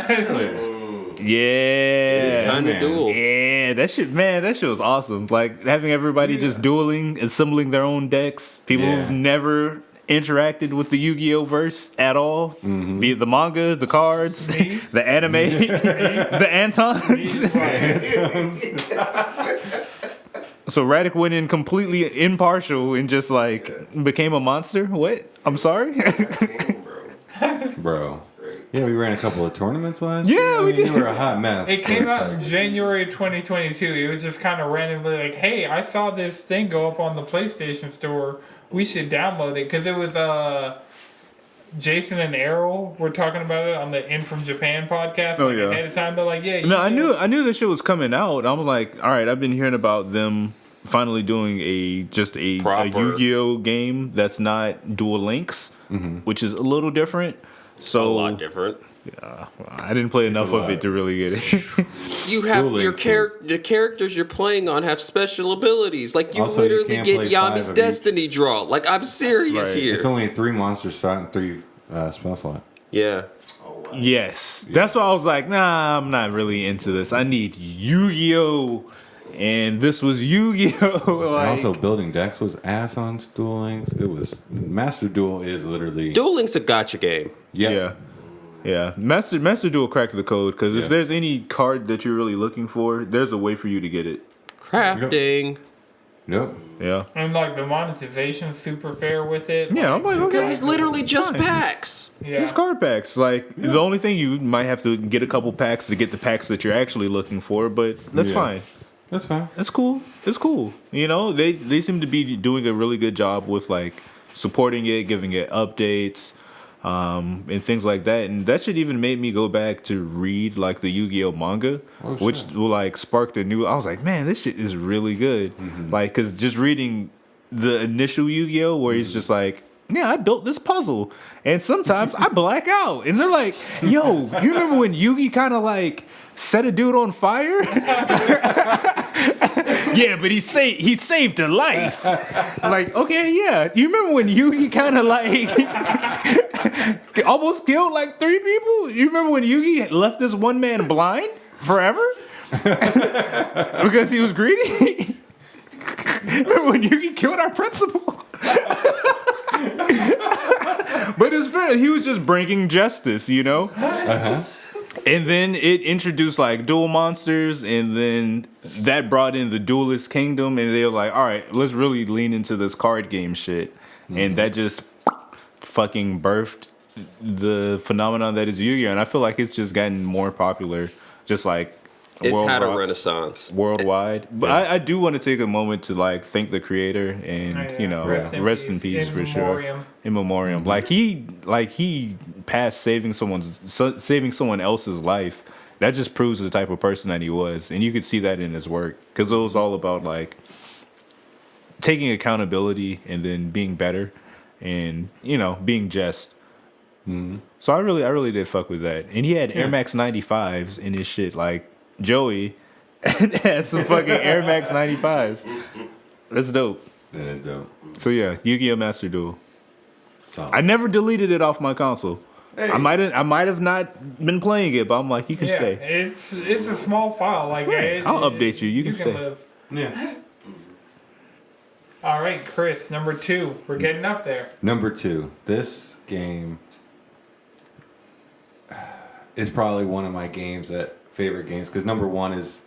Yeah, It's time to duel. Yeah, that shit was awesome. Like having everybody just dueling, assembling their own decks. People who've never interacted with the Yu-Gi-Oh verse at all, be it the manga, the cards, the anime, the Antons. So Radic went in completely impartial and just like became a monster. What? I'm sorry. Bro. Yeah, we ran a couple of tournaments last year. Yeah, we did. You were a hot mess. It came out in January 2022. It was just kind of randomly like, hey, I saw this thing go up on the PlayStation Store. We should download it. Because it was Jason and Errol were talking about it on the In From Japan podcast ahead of time. They're like, yeah. No, I knew this shit was coming out. I was like, all right, I've been hearing about them finally doing a Yu-Gi-Oh game that's not Duel Links, which is a little different. So A lot different. Yeah, I didn't play enough of it to really get it. You have the characters you're playing on have special abilities. Like you Also, literally you get can't play Yami's 5 of Destiny draw. Like I'm serious here. It's only 3 monster slot and 3 spell slot. Yeah. Yes, that's why I was like, nah, I'm not really into this. I need Yu-Gi-Oh, and this was Yu-Gi-Oh. And also, building decks was ass on Duel Links. It was Master Duel is literally Duel Link's a gotcha game. Yeah. Master Duel cracked the code because if there's any card that you're really looking for, there's a way for you to get it. Crafting. Yep. Yeah. And like the monetization's super fair with it. Yeah, I'm like, okay. Because it's literally just packs. Yeah. Just card packs. Like the only thing you might have to get a couple packs to get the packs that you're actually looking for, but that's fine. That's fine. That's cool. It's cool. You know, they seem to be doing a really good job with like supporting it, giving it updates, and things like that. And that should even made me go back to read like the Yu-Gi-Oh manga, which will like sparked a new. I was like, man, this shit is really good. Like, cause just reading the initial Yu-Gi-Oh where he's just like, yeah, I built this puzzle, and sometimes I black out, and they're like, yo, you remember when Yugi kind of like set a dude on fire? Yeah, but he saved a life. Like, okay, yeah. You remember when Yugi kind of like almost killed like 3 people? You remember when Yugi left this one man blind forever because he was greedy? Remember when Yugi killed our principal? But it's fair. He was just bringing justice, you know? And then it introduced like duel monsters, and then that brought in the Duelist Kingdom, and they were like, all right, let's really lean into this card game shit. And that just fucking birthed the phenomenon that is Yu-Gi-Oh! And I feel like it's just gotten more popular, just like It's had a renaissance worldwide. But I do want to take a moment to like thank the creator and you know rest in peace for sure. In memoriam. Like he passed saving someone else's life. That just proves the type of person that he was, and you could see that in his work because it was all about like taking accountability and then being better, and you know being just. So I really did fuck with that, and he had Air Max 95s in his shit like. Joey has some fucking Air Max 95s. That's dope. That is dope. So yeah, Yu-Gi-Oh! Master Duel. Solid. I never deleted it off my console. Hey. I might have not been playing it, but I'm like, you can stay. It's a small file. Like I'll update you. You can stay. Live. Yeah. All right, Chris, number 2. We're getting up there. Number 2. This game is probably one of my favorite games because number 1 is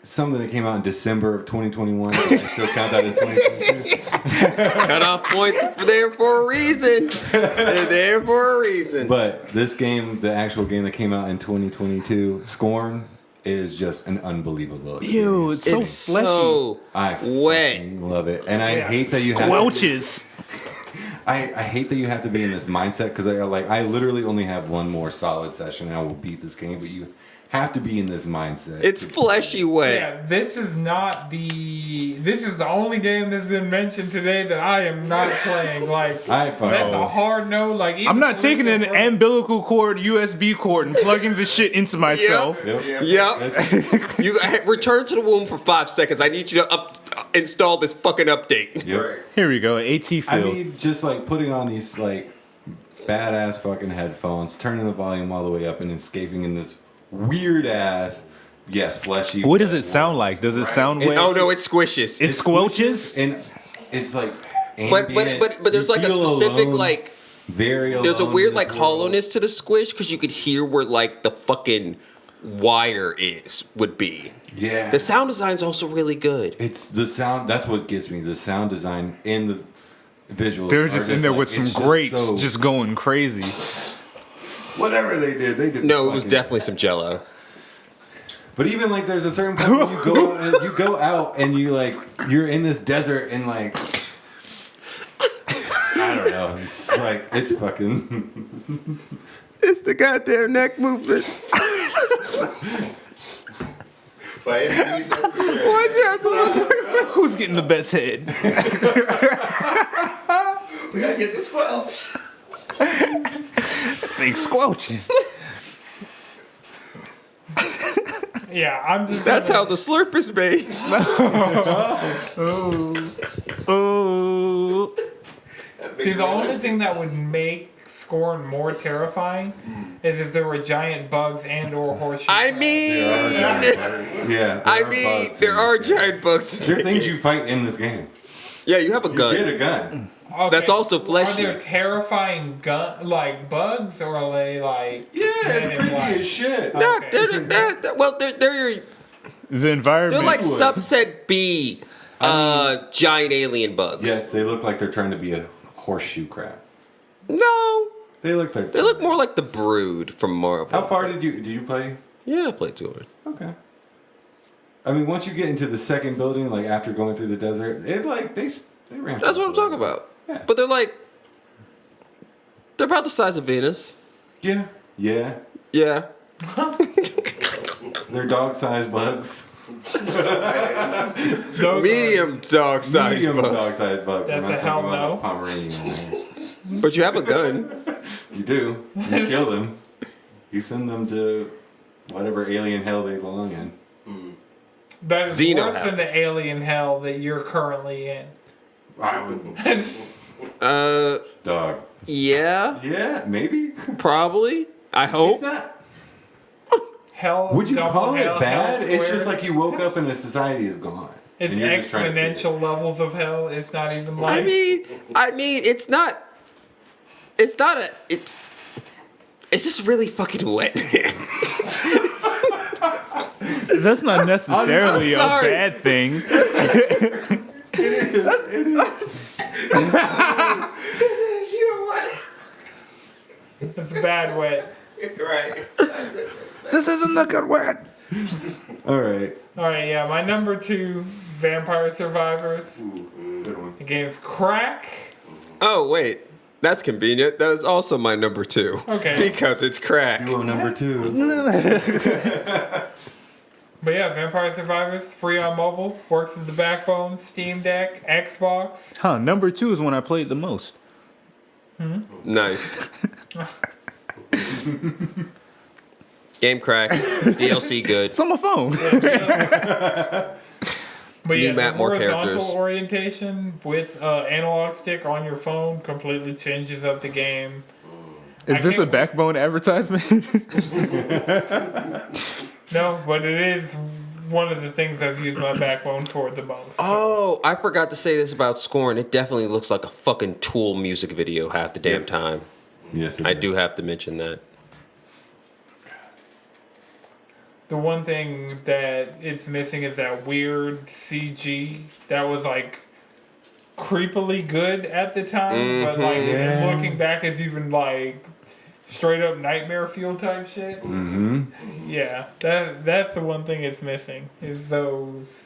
something that came out in December of 2021. So I still count that as 2022. Cutoff points are there for a reason. They're there for a reason. But this game, the actual game that came out in 2022, Scorn, is just an unbelievable experience. Ew, it's so fleshy. So I wet. love it, and I hate that you Squelches. I hate that you have to be in this mindset because I literally only have one more solid session and I will beat this game, but you have to be in this mindset. It's fleshy wet. Yeah, this is the only game that's been mentioned today that I am not playing. Like, that's a hard no. Like, even I'm not taking an umbilical cord, USB cord, and plugging the shit into myself. Yep. You return to the womb for 5 seconds. I need you to install this fucking update. Yep. Here we go. AT field. I mean, just like putting on these like badass fucking headphones, turning the volume all the way up, and escaping in this weird ass, fleshy. What does it sound like? Does it sound wet? Oh no, it squishes. It squelches, and it's like. But there's like a specific alone, like. Very. There's a weird like world. hollowness to the squish because you could hear where like the fucking wire would be. Yeah. The sound design is also really good. It's the sound. That's what gets me. The sound design and the visuals. they're just in there with some grapes, so, just going crazy. Whatever they did. No, it was definitely some Jello. But even like, there's a certain point where you go out and you're in this desert and like, I don't know. It's like it's fucking. It's the goddamn neck movements. But if it's necessary. Who's getting the best head? We gotta get the squelch. They squelching. Yeah, I'm just. That's how the slurp is made. Oh. See, the only thing that would make Scorn more terrifying is if there were giant bugs and or horseshoes. I mean, there are giant bugs. There are things you fight in this game. Yeah, you have a You gun. get a gun. Okay, That's also fleshy. Are there terrifying bugs, or are they like? Yeah, it's Men in creepy Black? as shit. No, Okay. they're The environment. they're like would. subset B, giant alien bugs. Yes, they look like they're trying to be a horseshoe crab. No, They look like. they look more like the Brood from Marvel. How far did you play? Yeah, I played 2 of it. Okay. I mean, once you get into the second building, like after going through the desert, it like they ramp. That's up what I'm a talking little. about. Yeah. But they're about the size of Venus. Yeah. Yeah. Yeah. They're dog-sized bugs. Those Medium dog size Medium bugs. dog-sized bugs. That's I'm not a hell talking about no. a Pomeranian. But you have a gun. You do. You kill them. You send them to whatever alien hell they belong in. That is Xeno worse hell. than the alien hell that you're currently in. I would. Dog. Yeah, Yeah, maybe. probably. I hope. It's not. Hell. Would you double call it hell, bad? hell It's squared. just like you woke up and the society is gone. It's And you're just trying to figure it exponential levels of hell. It's not even like. I mean, it's not. It's not a. It's just really fucking wet. That's not necessarily a sorry. bad thing. You know what? It's bad wet. Right. This isn't the good word. All right. Alright, yeah, my number 2, Vampire Survivors. Good one. The game's crack. Oh wait, that's convenient. That is also my number 2. Okay. Because it's crack. Duo number 2. But yeah, Vampire Survivors, free on mobile, works as the backbone, Steam Deck, Xbox. Huh, number 2 is when I played the most. Nice. Game crack. DLC good. It's on my phone. But New yeah, map, the more horizontal characters. orientation with analog stick on your phone completely changes up the game. Is this a backbone advertisement? No, but it is one of the things I've used my backbone for the most. Oh, I forgot to say this about Scorn. It definitely looks like a fucking Tool music video half the damn time. Yes, I do have to mention that. The one thing that it's missing is that weird CG that was like creepily good at the time, but like Yeah. looking back, it's even like straight up nightmare fuel type shit. Mm-hmm. Yeah, that's the one thing it's missing is those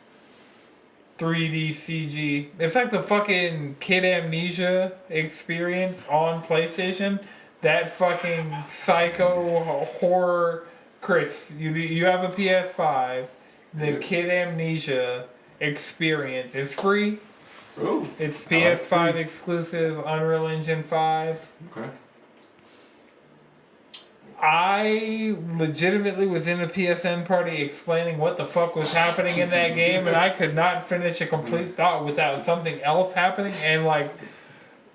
3D CG. It's like the fucking Kid Amnesia experience on PlayStation. That fucking psycho horror Chris, you have a PS5. The Kid Amnesia experience is free. Oh. It's PS5 exclusive, Unreal Engine 5. Okay. I legitimately was in a PSN party explaining what the fuck was happening in that game, and I could not finish a complete thought without something else happening, and like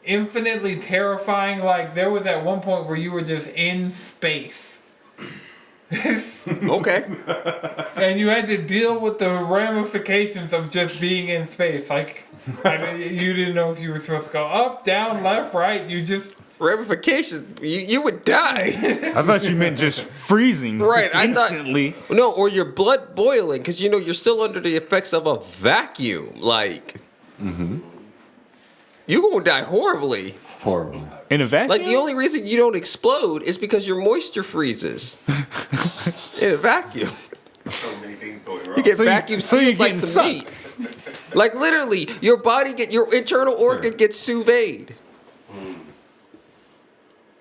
infinitely terrifying. Like there was at one point where you were just in space. Okay. And you had to deal with the ramifications of just being in space. Like, you didn't know if you were supposed to go up, down, left, right. You just... Ramifications, you would die. I thought you meant just freezing. Right, I instantly. thought... No, or your blood boiling, because, you're still under the effects of a vacuum. Like... Mm-hmm. You're going to die horribly. Horribly. In a vacuum? Like, the only reason you don't explode is because your moisture freezes. In a vacuum. So many things going wrong. You get So you- vacuum so you're sealed like getting some meat. Like, literally, your internal organ gets sous vide.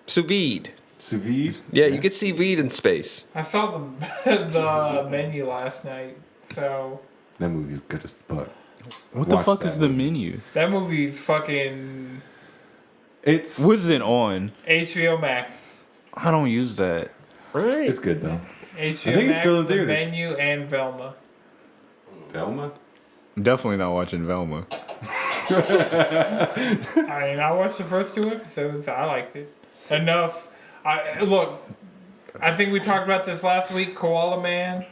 Sous vide. Sous vide? Yeah, you get sous vide in space. I saw the menu last night, so... That movie's good as fuck. What the Watch fuck that is the movie. menu? That movie's fucking It's What is it on? HBO Max. I don't use that. Right. it's good though. HBO I think it's Max, still in The theaters. Menu, and Velma. Velma? I'm definitely not watching Velma. I mean, I watched the first 2 episodes. I liked it. Enough. Look, I think we talked about this last week. Koala Man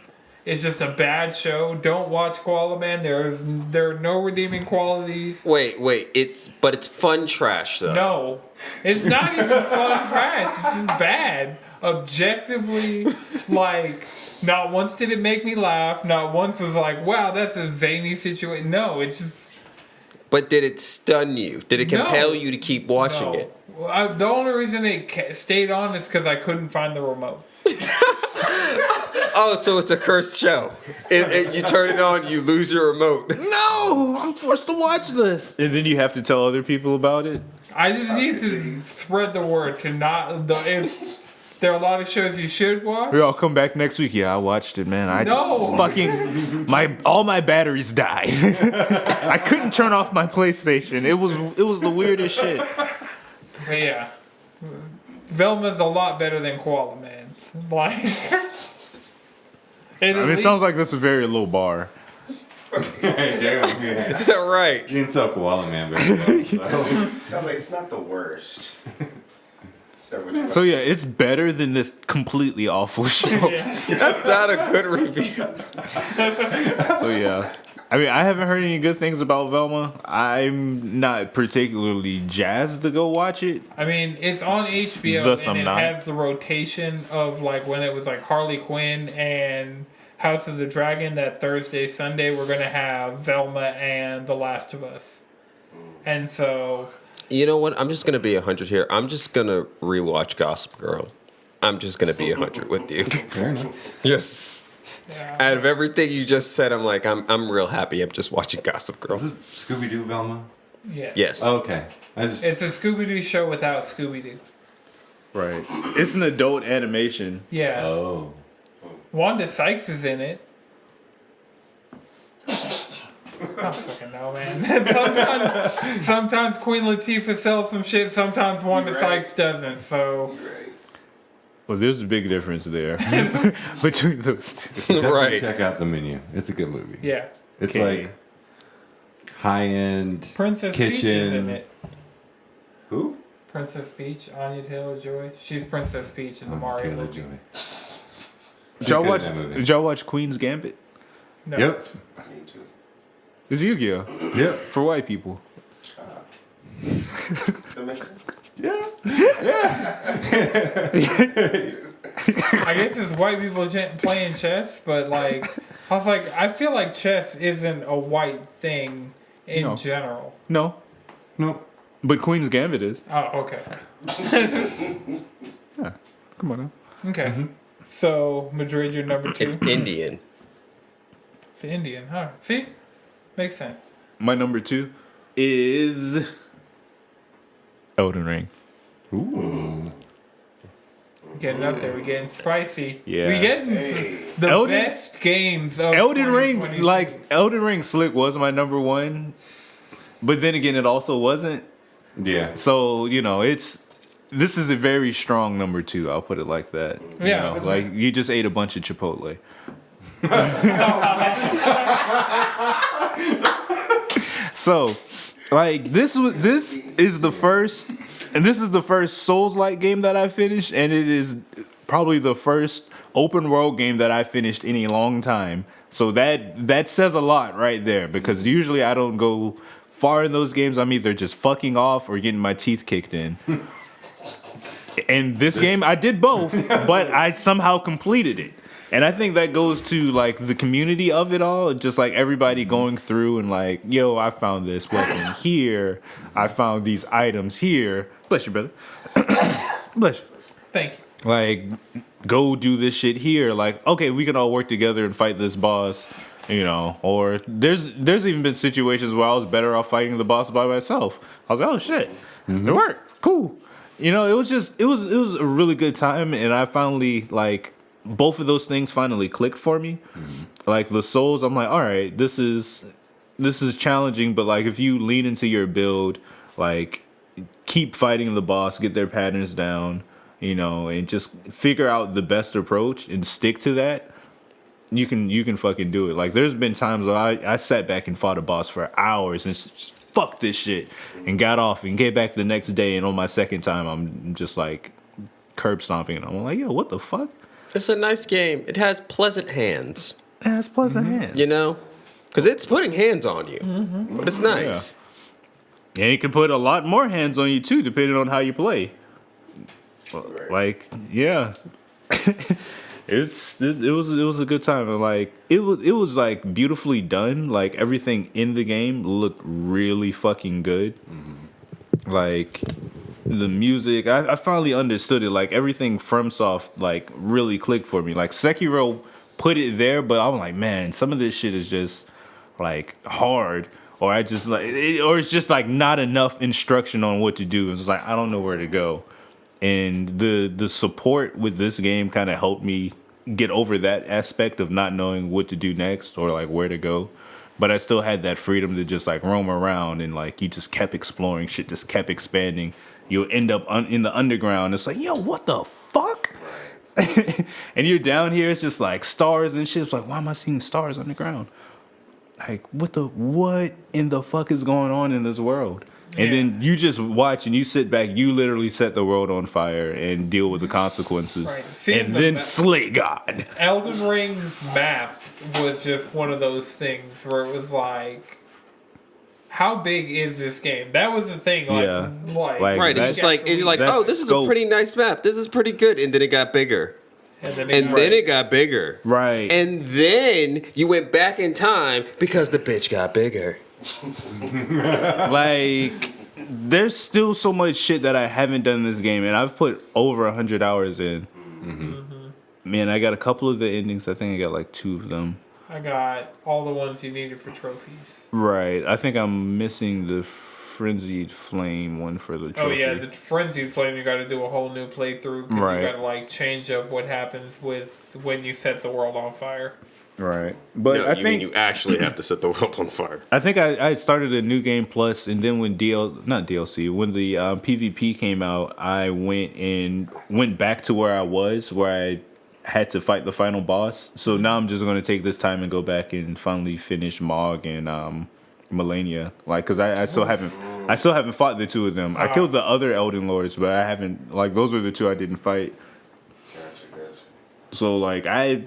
is just a bad show. Don't watch Koala Man. There are no redeeming qualities. Wait. It's fun trash though. No, it's not even fun trash. It's just bad. Objectively, like, not once did it make me laugh. Not once was like, wow, that's a zany situation. No, it's just... But did it stun you? Did it compel No. you to keep watching No. it? Well, the only reason it stayed on is because I couldn't find the remote. Oh, so it's a cursed show. You turn it on, you lose your remote. No, I'm forced to watch this. And then you have to tell other people about it. I just need to spread the word to not... If there are a lot of shows you should watch. Here, I'll come back next week. Yeah, I watched it, man. No. Fucking all my batteries died. I couldn't turn off my PlayStation. It was the weirdest shit. But yeah. Velma's a lot better than Koala Man. Like... I mean, it sounds like that's a very low bar. Damn, yeah. Right. You didn't sell Koala Man very well. Sounds like it's not the worst. So yeah, it's better than this completely awful show. That's not a good review. So yeah. I mean, I haven't heard any good things about Velma. I'm not particularly jazzed to go watch it. I mean, it's on HBO Thus and I'm it not. has the rotation of like when it was like Harley Quinn and House of the Dragon. That Thursday, Sunday, we're gonna have Velma and The Last of Us, and so You know what? I'm just gonna be 100 here. I'm just gonna rewatch Gossip Girl. I'm just gonna be 100 with you. Fair enough. Just out of everything you just said, I'm like, I'm real happy. I'm just watching Gossip Girl. Is this Scooby Doo Velma? yeah, Yes. Okay. I just it's a Scooby Doo show without Scooby Doo. Right. It's an adult animation. Yeah, Oh. Wanda Sykes is in it. I don't fucking know, man. sometimes Queen Latifah sells some shit. Sometimes Wanda Sykes doesn't. So. Well, there's a big difference there between those two. Definitely Right. check out the menu. It's a good movie. Yeah. It's Okay. like high end Princess kitchen. Peach is in it. Who? Princess Peach, Anya Taylor-Joy. She's Princess Peach in the Mario Taylor movie. Joy. Did y'all good in watch? that movie. Did y'all watch Queen's Gambit? No. Yep. Me too. It's Yu-Gi-Oh Yep. for white people. That makes sense. Yeah. I guess it's white people playing chess, but like, I was like, I feel like chess isn't a white thing in No. general. No, Nope. but Queen's Gambit is. Oh, okay. Come on now. Okay. So, Madrid, you're number 2. It's Indian. It's Indian, huh? See? Makes sense. My number 2 is Elden Ring. Ooh. Getting up there, we're getting spicy. Yeah. We getting the best games of Elden Ring. 2022. Like Elden Ring Slick was my number one, but then again, it also wasn't. Yeah. So this is a very strong number 2. I'll put it like that. Yeah. Like you just ate a bunch of Chipotle. So, like this is the first Souls-like game that I finished, and it is probably the first open world game that I finished in a long time. So that says a lot right there, because usually I don't go far in those games. I'm either just fucking off or getting my teeth kicked in. And this game, I did both, but I somehow completed it. And I think that goes to like the community of it all, just like everybody going through and like, yo, I found this weapon here, I found these items here. Bless you, brother. Bless you. Thank you. Like, go do this shit here. Like, okay, we can all work together and fight this boss, Or there's even been situations where I was better off fighting the boss by myself. I was like, oh shit, it worked, cool. It was a really good time, and I finally like. Both of those things finally clicked for me. Like the Souls, I'm like, all right, this is challenging, but like if you lean into your build, like keep fighting the boss, get their patterns down, and just figure out the best approach and stick to that, you can fucking do it. Like there's been times where I sat back and fought a boss for hours and just fuck this shit and got off and get back the next day, and on my second time I'm just like curb stomping, and I'm like, yo, what the fuck? It's a nice game. It has pleasant hands. It has pleasant hands. Because it's putting hands on you. But it's nice. Yeah. And it can put a lot more hands on you, too, depending on how you play. Like, yeah. It was a good time. And like, it was like beautifully done. Like, everything in the game looked really fucking good. Like... The music, I finally understood it. Like everything FromSoft like really clicked for me. Like Sekiro put it there, but I'm like, man, some of this shit is just like hard, or or it's just like not enough instruction on what to do. It's like I don't know where to go, and the support with this game kind of helped me get over that aspect of not knowing what to do next or like where to go. But I still had that freedom to just like roam around, and like you just kept exploring, shit just kept expanding. You'll end up in the underground. It's like, yo, what the fuck? And you're down here, it's just like stars and shit. It's like, why am I seeing stars underground? Like, what in the fuck is going on in this world? And then you just watch and you sit back, you literally set the world on fire and deal with the consequences. Right. And then slay God. Elden Ring's map was just one of those things where it was like, how big is this game? That was the thing. Like, right. It's just like oh, this is a pretty nice map. This is pretty good. And then it got bigger. And then it got bigger. Right. And then you went back in time because the bitch got bigger. Like, there's still so much shit that I haven't done in this game, and I've put over 100 hours in. Man, I got a couple of the endings. I think I got like 2 of them. I got all the ones you needed for trophies. Right. I think I'm missing the Frenzied Flame one for the trophy. Oh yeah, the Frenzied Flame, you got to do a whole new playthrough because you got to like change up what happens with when you set the world on fire. Right. But no, I think you actually have to set the world on fire. I think I started a new game plus, and then when when the PvP came out, I went back to where I was, where I had to fight the final boss. So now I'm just going to take this time and go back and finally finish Mog and Melania. Like, because I still haven't fought the 2 of them. I killed the other Elden Lords, but I haven't, like, those were the 2 I didn't fight. Gotcha. So like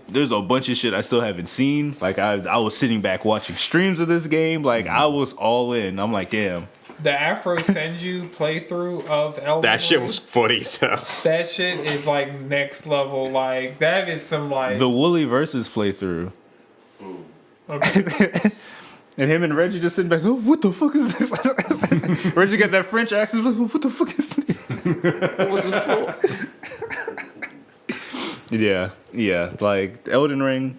there's a bunch of shit I still haven't seen. Like I was sitting back watching streams of this game. Like I was all in. I'm like, damn. The Afro Senju playthrough of Elden That shit was funny, so. That shit is like next level. Like that is some like the Wooly versus playthrough. Okay. And him and Reggie just sitting back. Oh, what the fuck is this? Reggie got that French accent. Like, what the fuck is this? What was it for? Yeah. Like Elden Ring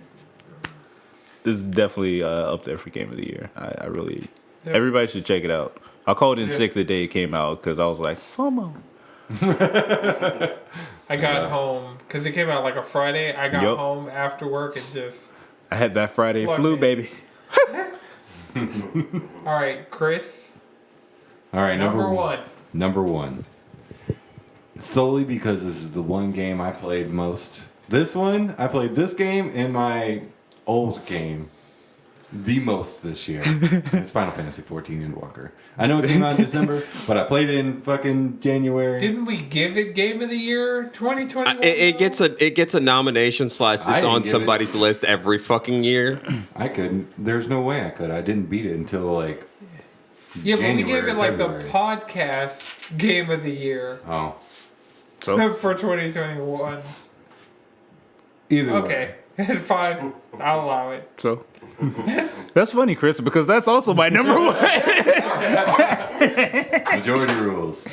is definitely up there for game of the year. I really, everybody should check it out. I called in sick the day it came out because I was like, FOMO. I got home because it came out like a Friday. I got Yup. home after work and just. I had that Friday Fuck flu, it. baby. All right, Chris. All right, Number one. Number one. Solely because this is the one game I played most. This one, I played this game in my old game the most this year. It's Final Fantasy 14 Endwalker. I know it came out in December, but I played it in fucking January. Didn't we give it Game of the Year 2021? It gets a nomination / it's didn't on give somebody's list every fucking year. I couldn't. There's no way I could. I didn't beat it until like. Yeah, but we gave January, it like February. the podcast Game of the Year Oh. So for 2021. Either way. Okay, fine. I'll allow it. So that's funny, Chris, because that's also my number one. Majority rules.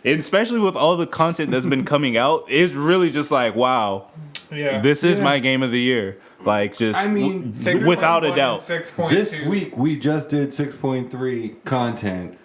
And especially with all the content that's been coming out, it's really just like, wow, Yeah. this is Yeah. my game of the year. Like, just I mean, without a 6.1 doubt. and 6.2. This week we just did 6.3 content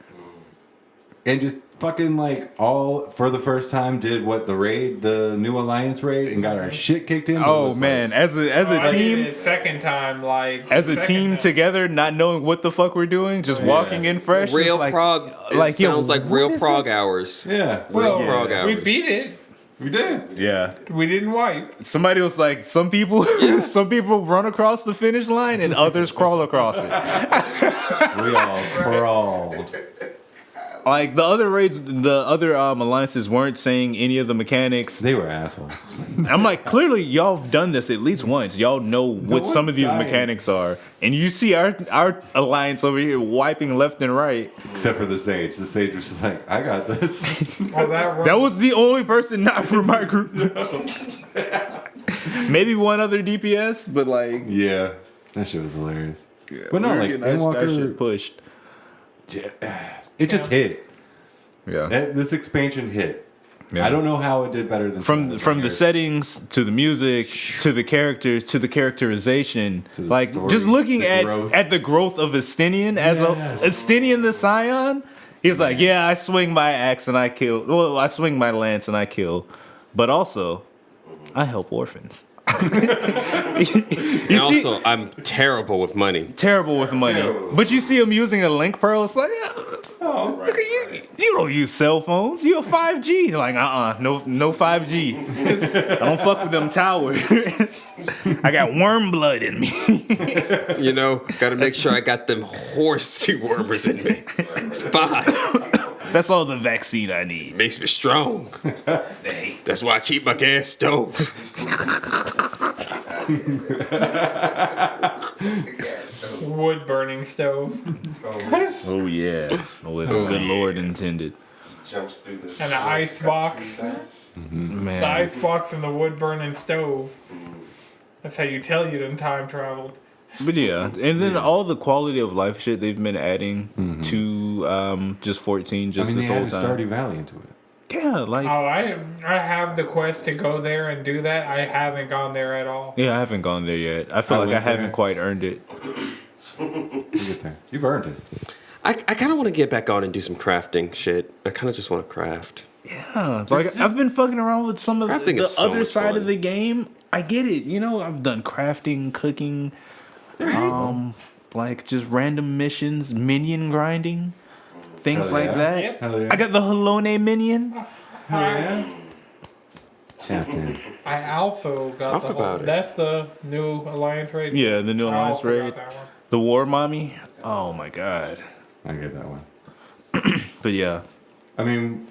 and just fucking like all for the first time did what the new Alliance raid and got our shit kicked in. but it Oh was man, as a I did team, it second time, like as a second team time. together, not knowing what the fuck we're doing, just walking in fresh, Real just like, prog. It like, yo, sounds like what real is prog this? hours. Like, yeah, Well, prog we hours. beat it. we did. Yeah. We didn't wipe. Somebody was like, some people, some people run across the finish line and others crawl across it. We all crawled. Like the other raids, the other alliances weren't saying any of the mechanics. They were assholes. I'm like, clearly y'all have done this at least once. Y'all know what some one's of these dying. mechanics are, and you see our alliance over here wiping left and right. Except for the Sage. The Sage was just like, I got this. Oh, That was the only person not from my group. Maybe one other DPS, but like, Yeah, that shit was hilarious. But no, we were like getting that Endwalker, shit pushed. it just hit. Yeah. This expansion hit. Yeah. I don't know how it did better than From the Shadowbringers. settings to the music to the characters to the characterization, To the like story, just looking the at growth. the growth of Estinian as Yes. a Estinian the Scion. He's like, yeah, I swing my axe and I kill. Well, I swing my lance and I kill, but also I help orphans. And also, I'm terrible with money. Terrible with money, but you see him using a link pearl. It's like, yeah, look at you. You don't use cell phones. You're 5G. They're like, no 5G. I don't fuck with them towers. I got worm blood in me. You know, gotta make sure I got them horse dewormers in me. It's fine. That's all the vaccine I need. Makes me strong. That's why I keep my gas stove. wood burning stove Oh yeah, what the good Lord intended. Jumps through the and an ice box. Man, The ice box and the wood burning stove. That's how you tell you done time traveled. but yeah, and then all the quality of life shit they've been adding to just 14 I just mean, they this whole added time. Stardew Valley into it. Yeah, like Oh, I have the quest to go there and do that. I haven't gone there at all. yeah, I haven't gone there yet. I feel I like I went haven't there. quite earned it. You get there. You've earned it. I kind of want to get back on and do some crafting shit. I kind of just want to craft. Yeah, like I've been fucking around with some of Crafting the is so other much side fun. of the game. I get it. You know, I've done crafting, cooking, like just random missions, minion grinding, things Hell like yeah. that. Yep. Hell yeah. I got the Halone minion. Captain. I also got Talk the whole, about it. That's the new Alliance raid. Yeah, the new I Alliance also got raid. that one. The War Mommy. Oh my god. I get that one. But yeah. I mean,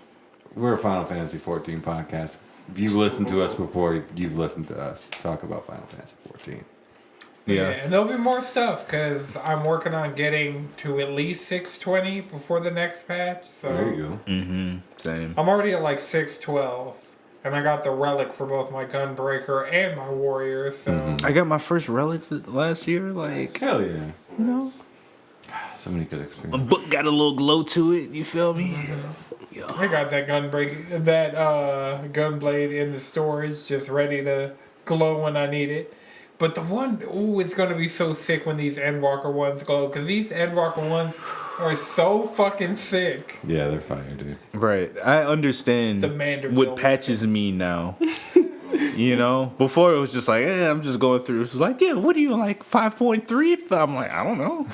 we're a Final Fantasy 14 podcast. If you've listened to us before, you've listened to us talk about Final Fantasy 14. Yeah. And there'll be more stuff because I'm working on getting to at least 620 before the next patch. So There you go. Mm-hmm. Same. I'm already at like 612. And I got the relic for both my Gunbreaker and my Warrior. So I got my first relics last year. Like, Hell yeah. you know, So many good my experiences. book got a little glow to it. You feel me? I got that Gunblade in the storage just ready to glow when I need it. But the one, it's going to be so sick when these Endwalker ones glow. Because these Endwalker ones, are so fucking sick. Yeah, they're fire, dude. Right. I understand The Manderville what patches mean now. You know, before it was just like, I'm just going through. It's like, yeah, what are you like 5.3? I'm like, I don't know.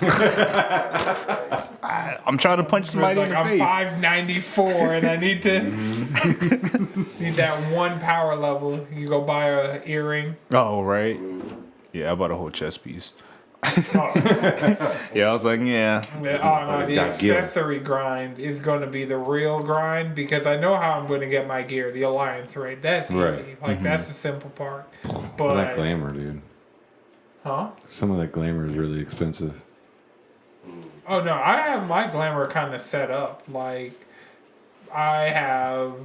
I'm trying to punch somebody Like, in the I'm face. 594 and I need to need that one power level. You go buy a earring. Oh, right. Yeah, I bought a whole chest piece. Oh, Yeah, I was like, yeah. no, the got gear. accessory grind is going to be the real grind because I know how I'm going to get my gear. The alliance raid. That's Right. easy. Like that's the simple part. But But that glamour, dude. huh? Some of that glamour is really expensive. Oh no, I have my glamour kind of set up. Like I have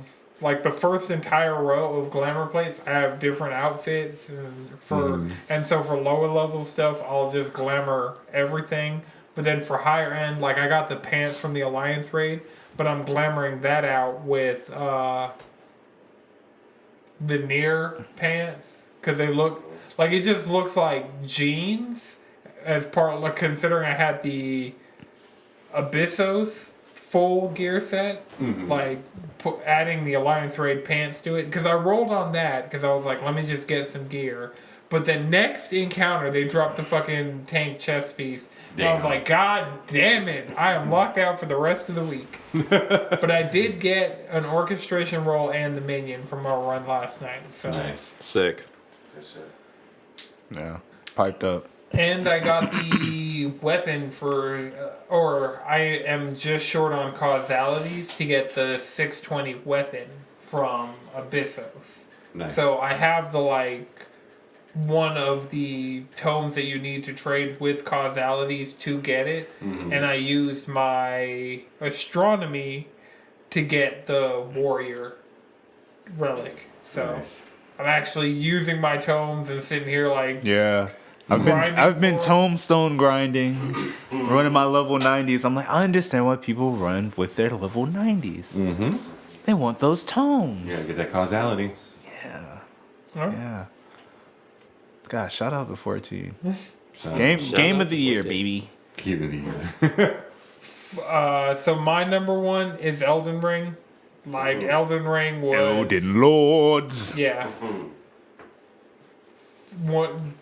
like the first entire row of glamour plates. I have different outfits and so for lower level stuff, I'll just glamour everything. But then for higher end, like I got the pants from the Alliance raid, but I'm glamoring that out with veneer pants because they look like it just looks like jeans as part like considering I had the Abyssos full gear set, like adding the Alliance Raid pants to it, because I rolled on that because I was like, let me just get some gear. But the next encounter, they dropped the fucking tank chest piece. And I was like, God damn it, I am locked out for the rest of the week. But I did get an orchestration roll and the minion from our run last night. So. Nice. Sick. Yeah. Piped up. And I got the weapon for, or I am just short on causalities to get the 620 weapon from Abyssos. Nice. So I have the one of the tomes that you need to trade with causalities to get it, and I used my astronomy to get the warrior relic. So Nice. I'm actually using my tomes and sitting here like. Yeah. I've Grinding been for 'em. tombstone grinding, running my level 90s. I'm like, I understand why people run with their level 90s. Mm-hmm. They want those tomes. You gotta get that causality. Yeah. Huh? Yeah. Gosh, shout out to 14. So, Game Shout game out of the to year, 14. baby. Keep it here. So my number one is Elden Ring. Like Elden Ring was Elden Lords. yeah.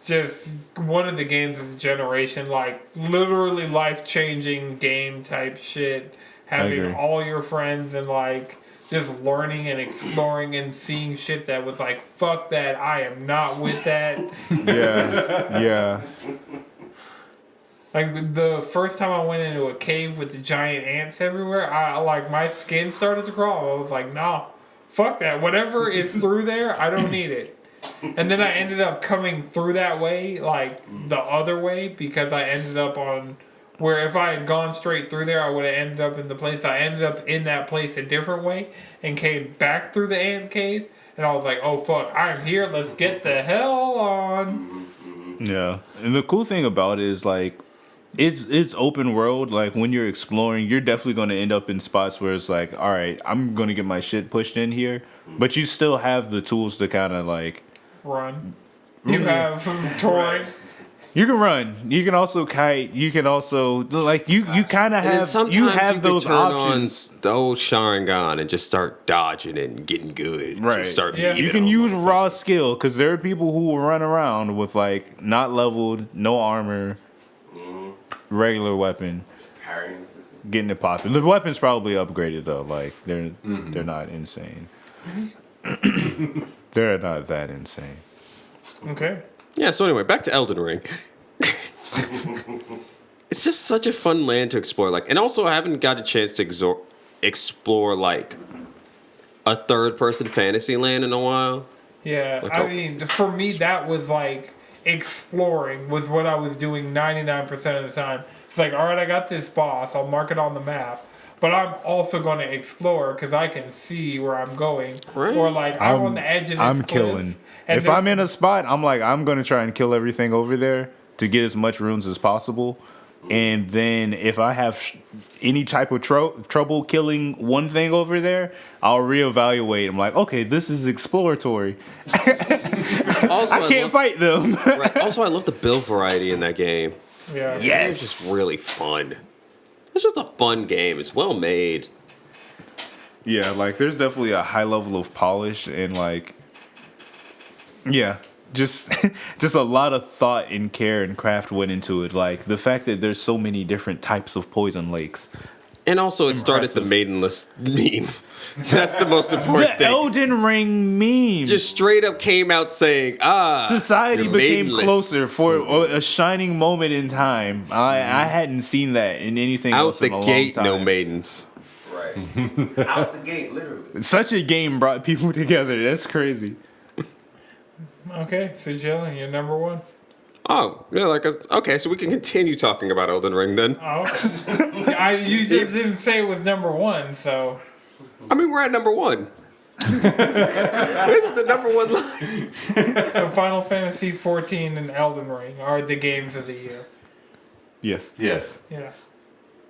Just one of the games of the generation, like literally life changing game type shit. Having agree. all your friends and like just learning and exploring and seeing shit that was like, fuck that, I am not with that. Yeah. Yeah. Like the first time I went into a cave with the giant ants everywhere, I like my skin started to crawl. I was like, nah, fuck that. Whatever is through there, I don't need it. And then I ended up coming through that way, like the other way, because I ended up on where if I had gone straight through there, I would have ended up in the place. I ended up in that place a different way and came back through the ant cave. And I was like, oh fuck, I'm here. Let's get the hell on. Yeah. And the cool thing about it is like it's open world. Like when you're exploring, you're definitely going to end up in spots where it's like, all right, I'm going to get my shit pushed in here, but you still have the tools to kind of like Run. You have touring. you can run. You can also kite. You can also like you kind of And then have sometimes you have could those turn options. on the old Sharingan and just start dodging it and getting good. Right. Just start Yeah. beating You can on use motherfuckers. raw skill because there are people who will run around with like not leveled, no armor, regular weapon, Parrying. getting it popping. The weapon's probably upgraded though. Like they're not insane. They're not that insane. Okay. Yeah, so anyway, back to Elden Ring. It's just such a fun land to explore. Like, and also I haven't got a chance to explore like a third-person fantasy land in a while. Yeah, Like I a- mean, for me, that was like exploring was what I was doing 99% of the time. It's like, all right, I got this boss. I'll mark it on the map. But I'm also going to explore because I can see where I'm going. Right. Or like, I'm on the edge of this I'm cliff, killing. and If there's- I'm in a spot, I'm like, I'm gonna try and kill everything over there to get as much runes as possible. And then if I have any type of trouble killing one thing over there, I'll reevaluate. I'm like, okay, this is exploratory. Also, I can't fight them. Right. Also, I love the build variety in that game. Yeah. It's just really fun. It's just a fun game. It's well made. Yeah, like there's definitely a high level of polish and like, yeah, just just a lot of thought and care and craft went into it. Like the fact that there's so many different types of poison lakes. And also, it started the maidenless meme. That's the most important thing. Elden Ring meme Just straight up came out saying, society you're became maidenless. closer for a shining moment in time. I hadn't seen that in anything Out else the in a gate, long time. no maidens. Right. Out the gate, literally. Such a game brought people together. That's crazy. Okay, so Jalen, you're number one. Oh, yeah, okay, so we can continue talking about Elden Ring then. Oh, okay. You just didn't say it was number one, so. I mean, we're at number one. This is the number one line. So Final Fantasy 14 and Elden Ring are the games of the year. Yes. Yes. Yeah.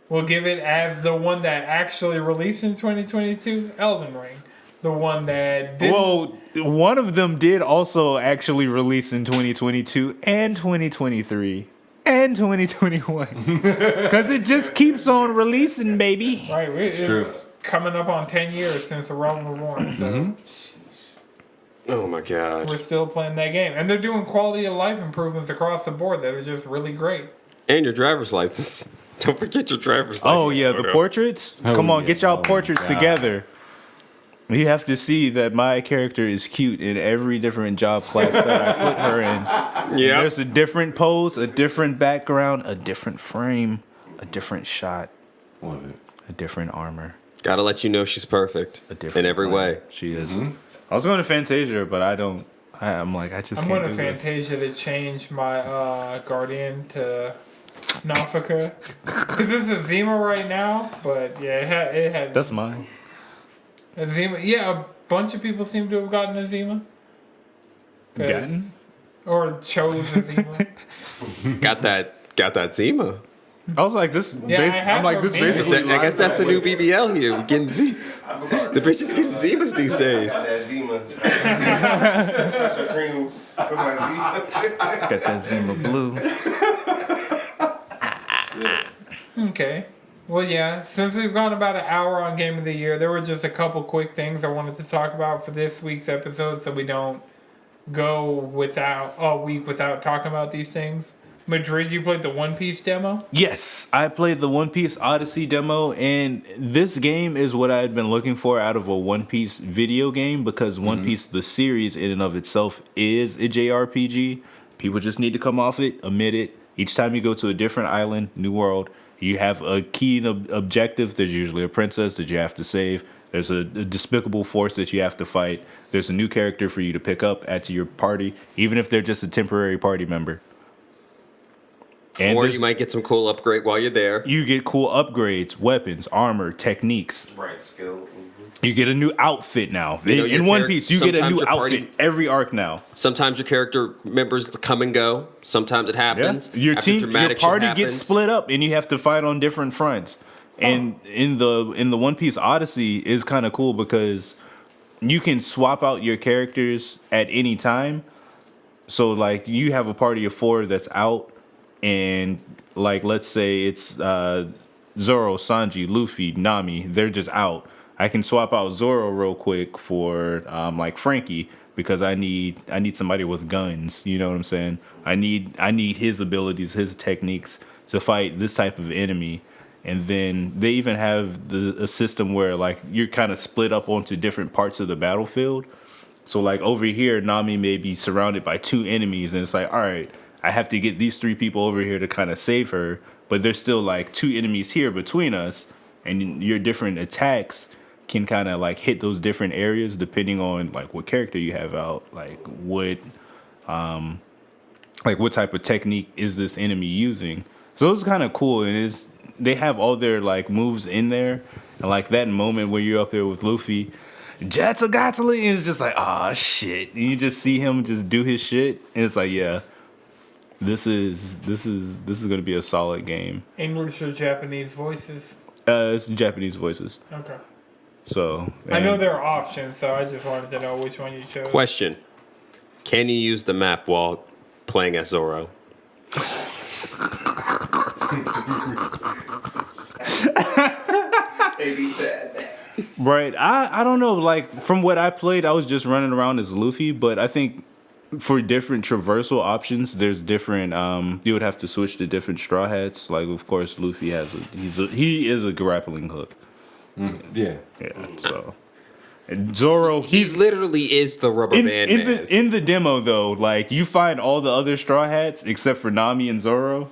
We'll give it as the one that actually released in 2022, Elden Ring. The one that didn't. Well, one of them did also actually release in 2022 and 2023 and 2021. Because it just keeps on releasing, baby. Right, it's True. coming up on 10 years since The Realm Reborn, so Oh my god. we're still playing that game. And they're doing quality of life improvements across the board that are just really great. And your driver's license. Don't forget your driver's license. Oh, yeah, the photo. portraits? Oh, Come on, yeah. get y'all Oh, portraits God. together. You have to see that my character is cute in every different job class that I put her in. Yeah. There's a different pose, a different background, a different frame, a different shot, Love it. a different armor, Gotta let you know she's perfect. a different In every plan. way. She is. I was going to Fantasia, but I just I'm can't going to do this. Fantasia to change my Guardian to Nafika. Because it's a Zima right now, but yeah, it had That's mine. a Zima. Yeah, a bunch of people seem to have gotten a Zima. 'Cause- Gotten? Or chose a Zima. Got that Zima. I was like, this. Yeah, I have I'm like, her this name. basically. I guess that's the new BBL here. We're getting Zimas. The bitch is getting Zimas these days. Got that Zima. Special cream with my Zima. Got that Zima blue. Okay. Well, yeah, since we've gone about an hour on Game of the Year, there were just a couple quick things I wanted to talk about for this week's episode so we don't go without a week without talking about these things. Madrid, you played the One Piece demo? Yes, I played the One Piece Odyssey demo, and this game is what I had been looking for out of a One Piece video game because One Piece, the series in and of itself, is a JRPG. People just need to come off it, admit it. Each time you go to a different island, new world, you have a key objective. There's usually a princess that you have to save. There's a despicable force that you have to fight. There's a new character for you to pick up, add to your party, even if they're just a temporary party member. And Or there's- you might get some cool upgrade while you're there. you get cool upgrades, weapons, armor, techniques. Right, skill. You get a new outfit now. You know, your in One character- Piece, you get a sometimes new your outfit party- every arc now. Sometimes your character members come and go. Sometimes it happens. Your After team, your dramatic shit party gets happens. split up, and you have to fight on different fronts. And in the One Piece Odyssey is kind of cool because you can swap out your characters at any time. So like you have a party of 4 that's out, and like let's say it's Zoro, Sanji, Luffy, Nami. They're just out. I can swap out Zoro real quick for like Frankie because I need somebody with guns. You know what I'm saying? I need his abilities, his techniques to fight this type of enemy. And then they even have a system where like you're kind of split up onto different parts of the battlefield. So like over here, Nami may be surrounded by 2 enemies, and it's like, all right, I have to get these 3 people over here to kind of save her, but there's still like 2 enemies here between us, and your different attacks can kind of like hit those different areas depending on like what character you have out, like what type of technique is this enemy using. So it's kind of cool, and they have all their like moves in there, and like that moment where you're up there with Luffy, Jatsugatsuli, and it's just like, ah, shit. And you just see him just do his shit, and it's like, yeah, this is gonna be a solid game. English or Japanese voices? It's Japanese voices, Okay. so I know and- there are options, so I just wanted to know which one you chose. Question: can you use the map while playing as Zoro? Right. I don't know. Like, from what I played, I was just running around as Luffy, but I think for different traversal options, there's different. You would have to switch to different Straw Hats. Like, of course, Luffy he is a grappling hook. Yeah. Yeah. So, and Zoro, He literally is the rubber band man. in the demo though. Like, you find all the other Straw Hats except for Nami and Zoro.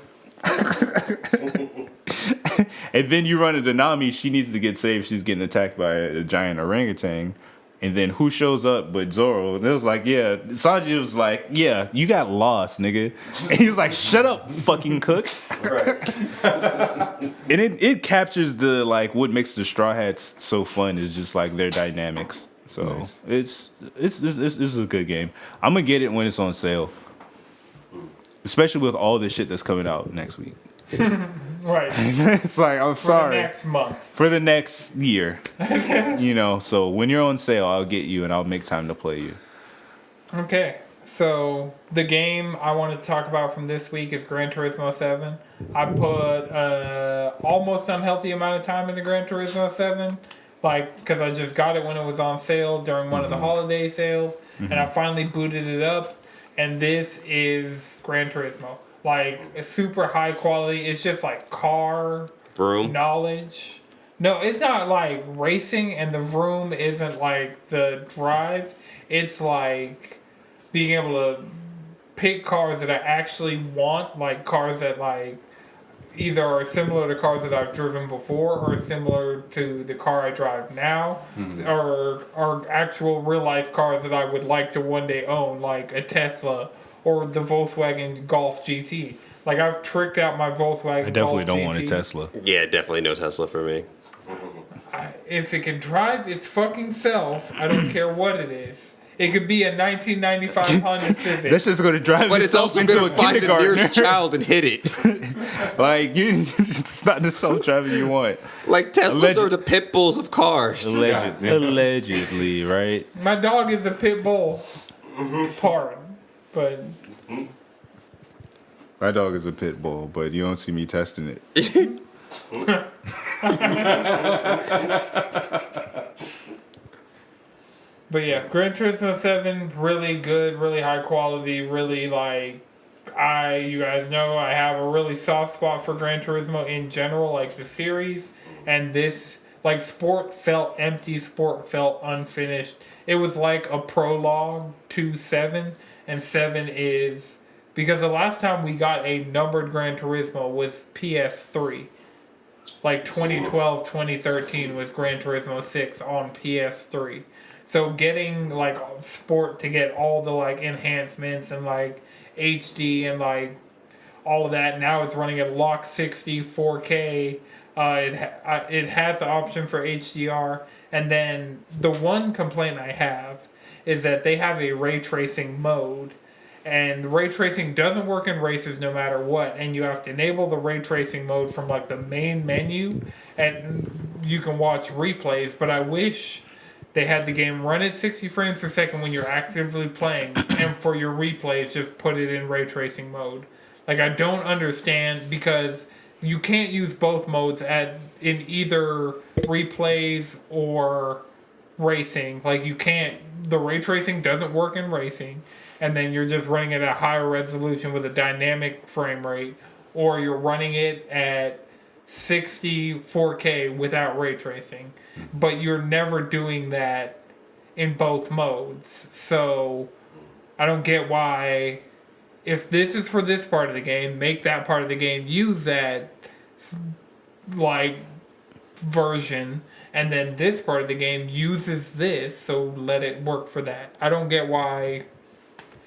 And then you run into Nami. She needs to get saved. She's getting attacked by a giant orangutan. And then who shows up but Zoro? And it was like, yeah. Sanji was like, yeah, you got lost, nigga. And he was like, shut up, fucking cook. Right. And it captures the, like, what makes the Straw Hats so fun is just, like, their dynamics. So this is a good game. I'm going to get it when it's on sale. Especially with all the shit that's coming out next week. Right. It's like, I'm sorry. For the next month. For the next year. You know, so when you're on sale, I'll get you and I'll make time to play you. Okay. So the game I want to talk about from this week is Gran Turismo 7. I put almost unhealthy amount of time into Gran Turismo 7. Like, because I just got it when it was on sale during one of the holiday sales. And I finally booted it up. And this is Gran Turismo. Like, a super high quality. It's just like car Vroom. knowledge. No, it's not like racing, and the vroom isn't like the drive. It's like being able to pick cars that I actually want, like cars that like either are similar to cars that I've driven before or similar to the car I drive now, or are actual real life cars that I would like to one day own, like a Tesla or the Volkswagen Golf GT. Like, I've tricked out my Volkswagen. I definitely Golf don't GT. want a Tesla. Yeah, definitely no Tesla for me. If it can drive its fucking self, I don't care what it is. It could be a 1995 Honda Civic. That's just going to drive But it's itself also into going a to find the kindergartner. nearest child and hit it. Like, it's not the self-driving you want. Like, Teslas Alleged- are the pit bulls of cars. Allegedly, right? My dog is a pit bull. Pardon. But My dog is a pit bull, but you don't see me testing it. But yeah, Gran Turismo 7, really good, really high quality, really like, you guys know I have a really soft spot for Gran Turismo in general, like the series. And this, like, Sport felt empty, Sport felt unfinished. It was like a prologue to 7, and 7 is, because the last time we got a numbered Gran Turismo was PS3. Like 2012, 2013 was Gran Turismo 6 on PS3. So getting like Sport to get all the like enhancements and like HD and like all of that, now it's running at lock 60 4K. It has the option for HDR. And then the one complaint I have is that they have a ray tracing mode. And ray tracing doesn't work in races no matter what, and you have to enable the ray tracing mode from like the main menu, and you can watch replays. But I wish they had the game run at 60 frames per second when you're actively playing, and for your replays, just put it in ray tracing mode. Like, I don't understand, because you can't use both modes in either replays or racing. Like, you can't. The ray tracing doesn't work in racing. And then you're just running it at a higher resolution with a dynamic frame rate, or you're running it at 60 4K without ray tracing. But you're never doing that in both modes. So I don't get why, if this is for this part of the game, make that part of the game use that like version, and then this part of the game uses this, so let it work for that. I don't get why.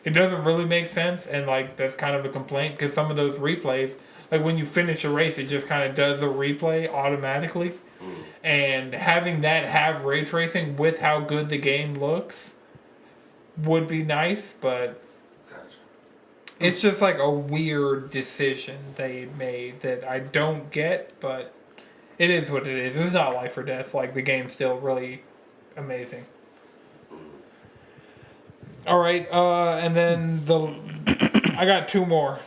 It doesn't really make sense, and like that's kind of a complaint, because some of those replays, like when you finish a race, it just kind of does a replay automatically. And having that have ray tracing with how good the game looks would be nice, but it's just like a weird decision they made that I don't get, but it is what it is. It's not life or death. Like, the game's still really amazing. All right, and then I got two more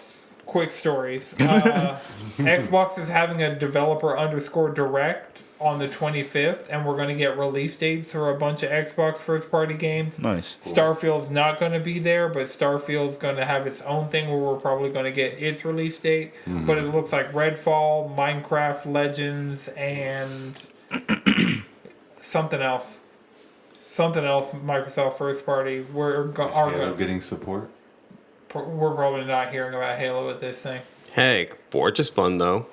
quick stories. Xbox is having a developer _ direct on the 25th, and we're going to get release dates for a bunch of Xbox first-party games. Nice. Starfield's not going to be there, but Starfield's going to have its own thing where we're probably going to get its release date. But it looks like Redfall, Minecraft Legends, and something else. Something else, Microsoft first-party. Halo getting support? We're probably not hearing about Halo with this thing. Hey, Forge is fun though.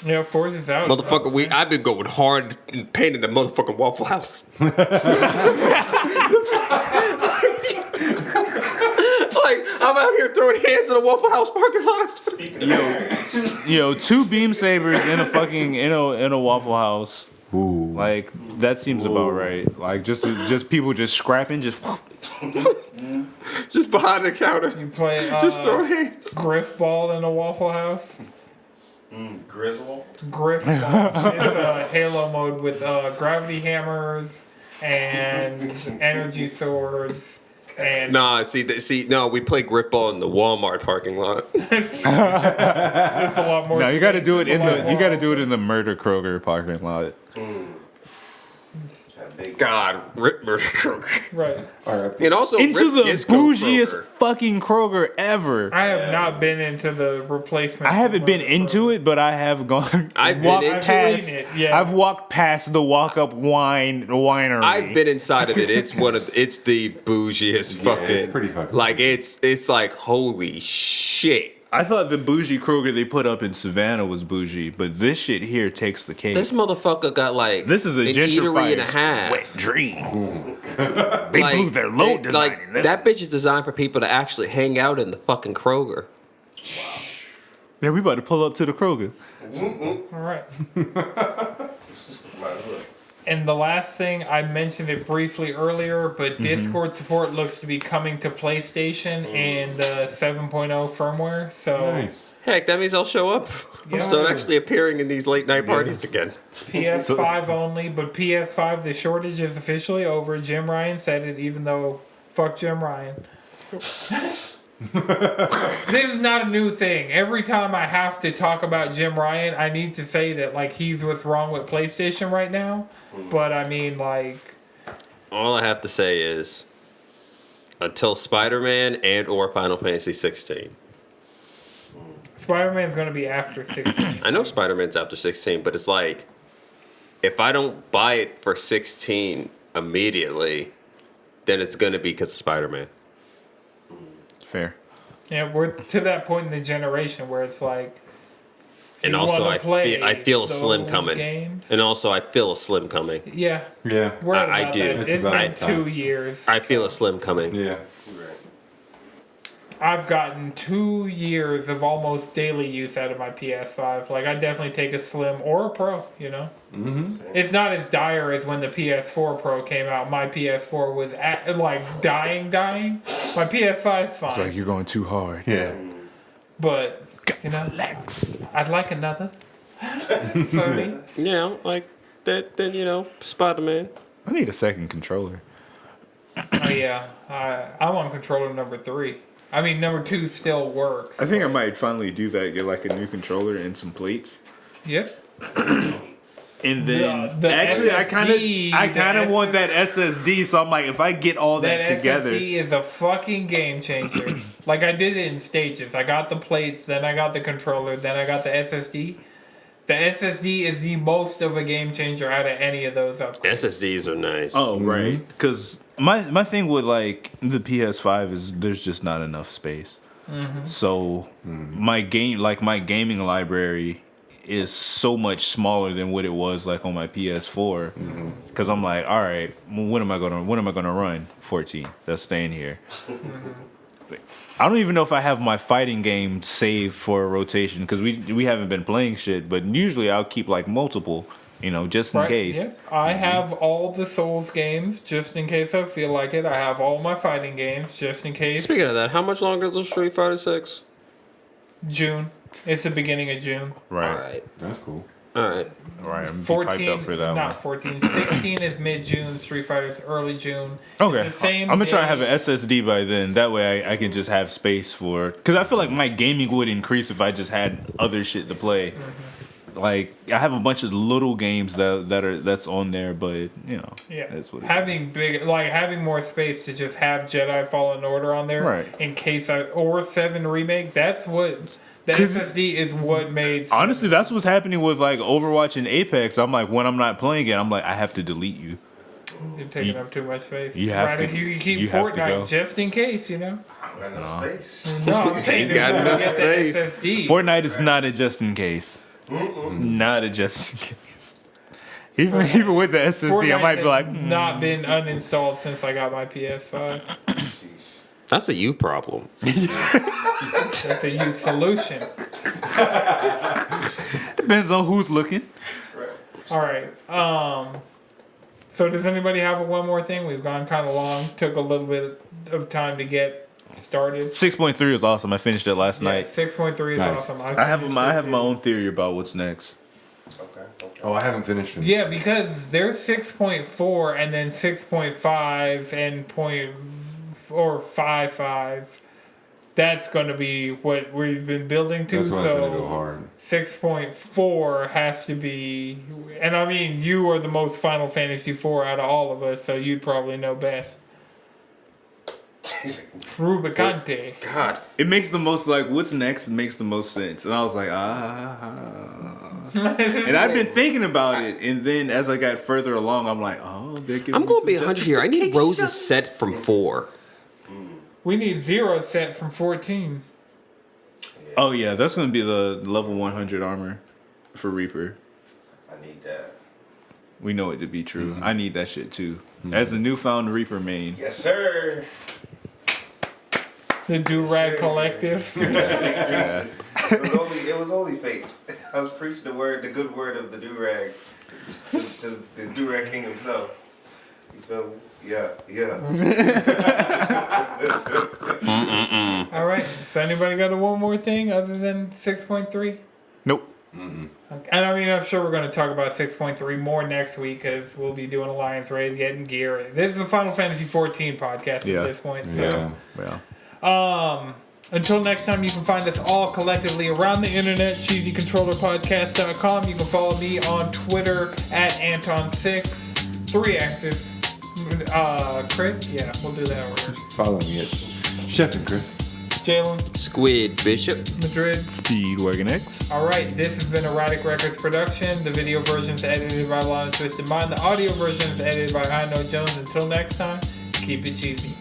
Yeah, Forza's out. Motherfucker, I've been going hard and painting the motherfucking Waffle House. Like, I'm out here throwing hands in a Waffle House parking lot. Yo, 2 beam sabers in a fucking in a Waffle House. Ooh. Like that seems about right. Like just people just scrapping, just behind the counter. You play Just throwing hands. Griff Ball in a Waffle House. Griswold? Griff Ball is Halo mode with gravity hammers and energy swords. And Nah, no, we play grip ball in the Walmart parking lot. it's a lot more. no. You got to do it it's a in lot the more- you got to do it in the Murder Kroger parking lot. That big God, Rip Murder Kroger. Right. And also Into Rip the Disco bougiest Kroger. fucking Kroger ever. I have not been into the replacement. I haven't been into it, but I have gone. I've walked been into past, it, yeah. I've walked past the walk-up winery. I've been inside of it. It's it's the bougiest fucking. it's pretty fucking like it's like holy shit. I thought the bougie Kroger they put up in Savannah was bougie, but this shit here takes the cake. This motherfucker got like This is a an eatery gentrified and a half. wet dream. They Like, moved their load it- design. like in this. that bitch is designed for people to actually hang out in the fucking Kroger. Yeah, we about to pull up to the Kroger. All right. might as well. And the last thing, I mentioned it briefly earlier, but Discord support looks to be coming to PlayStation in the 7.0 firmware. So Nice. Heck, that means I'll show up. Yeah. I'll start actually appearing in these late night parties again. PS5 only, but PS5, the shortage is officially over. Jim Ryan said it, even though fuck Jim Ryan. This is not a new thing. Every time I have to talk about Jim Ryan, I need to say that like he's what's wrong with PlayStation right now. But I mean, like, All I have to say is, until Spider-Man and or Final Fantasy 16. Spider-Man's gonna be after 16. I know Spider-Man's after 16, but it's like, if I don't buy it for 16 immediately, then it's gonna be because of Spider-Man. Fair. Yeah, we're to that point in the generation where it's like. if And you also, wanna play I feel a slim those coming. games- And also, I feel a slim coming. Yeah, Yeah. we're at I about do. that. It's It's about been time. 2 years. I feel a slim coming. Yeah. I've gotten 2 years of almost daily use out of my PS5. Like, I definitely take a Slim or a Pro, you know? Mm-hmm. It's not as dire as when the PS4 Pro came out. My PS4 was, dying. My PS5's fine. It's like you're going too hard. Yeah. But, you know, I'd like another. Sony. You know, like, that. Then, you know, Spider-Man. I need a second controller. Oh, yeah. I'm on controller number 3. I mean, number 2 still works. I think I might finally do that. Get like a new controller and some plates. Yep. And then The actually, SSD, I kind the of want that SSD. So I'm like, if I get all that together, SSD is a fucking game changer. Like, I did it in stages. I got the plates, then I got the controller, then I got the SSD. The SSD is the most of a game changer out of any of those upgrades. SSDs are nice. oh right, because my thing with like the PS5 is there's just not enough space. So my gaming library is so much smaller than what it was like on my PS4. Because I'm like, all right, when am I gonna run 14? That's staying here. I don't even know if I have my fighting game saved for a rotation because we haven't been playing shit. But usually I'll keep like multiple, you know, just in case. Yep. I have all the Souls games just in case I feel like it. I have all my fighting games just in case. Speaking of that, how much longer is Street Fighter 6? June. It's the beginning of June. Right. Alright. That's cool. Alright. Right. I'm 14, hyped up for that not one. 14. 16 is mid-June. Street Fighter's early June. Okay, It's the same I'm gonna try to day. have an SSD by then. That way I can just have space for. Because I feel like my gaming would increase if I just had other shit to play. like I have a bunch of little games that's on there, but you know, Yeah, that's what having more space to just have Jedi Fallen Order on there, Right. in case or 7 remake. That's what the SSD is. What made honestly, that's what's happening with like Overwatch and Apex. I'm like, when I'm not playing it, I'm like, I have to delete you. You're taking up too much space. You have to. If you can keep you have to go. Fortnite just in case, you know. I don't got enough space. No, I'm saying Ain't got if you enough get the space. SSD. Fortnite is not a just in case. Not a just in case. Even with the SSD, Fortnite I might be like, has not been uninstalled since I got my PS5. That's a you problem. That's a youth solution. depends on who's looking. All right. So does anybody have one more thing? We've gone kind of long. Took a little bit of time to get started. 6.3 was awesome. I finished it last night. 6.3 is Nice. awesome. I have my own theory about what's next. Okay. Oh, I haven't finished it. Yeah, because there's 6.4 and then 6.5 and 55. That's going to be what we've been building to. That's why it's gonna go hard. 6.4 has to be, and I mean, you are the most Final Fantasy 4 out of all of us, so you'd probably know best. Rubicante. God. It makes the most, like, what's next makes the most sense. And I was like, And I've been thinking about it, and then as I got further along, I'm like, oh, they're giving I'm me going to some be 100 here. I need justification. Rose's set from 4. We need 0 set from 14. Oh, yeah, that's going to be the level 100 armor for Reaper. I need that. We know it to be true. I need that shit, too. As a newfound Reaper main. Yes, sir. The Do-Rag Collective. It was only fate. I was preaching the good word of the do-rag to the do-rag king himself. You feel me? Yeah. All right. So anybody got one more thing other than 6.3? Nope. And I mean, I'm sure we're going to talk about 6.3 more next week because we'll be doing Alliance Raid, getting gear. This is a Final Fantasy 14 podcast at this point. So. Yeah. Until next time, you can find us all collectively around the internet, cheesycontrollerpodcast.com. You can follow me on Twitter at Anton6, 3X's. Chris? Yeah, we'll do that order. Follow me at Chef and Chris. Jalen? Squid Bishop. Madrid? Speedwagon X. Alright, this has been Erratic Records production. The video version is edited by Lana Twisted Mind. The audio version is edited by Iknowjones. Until next time, keep it cheesy.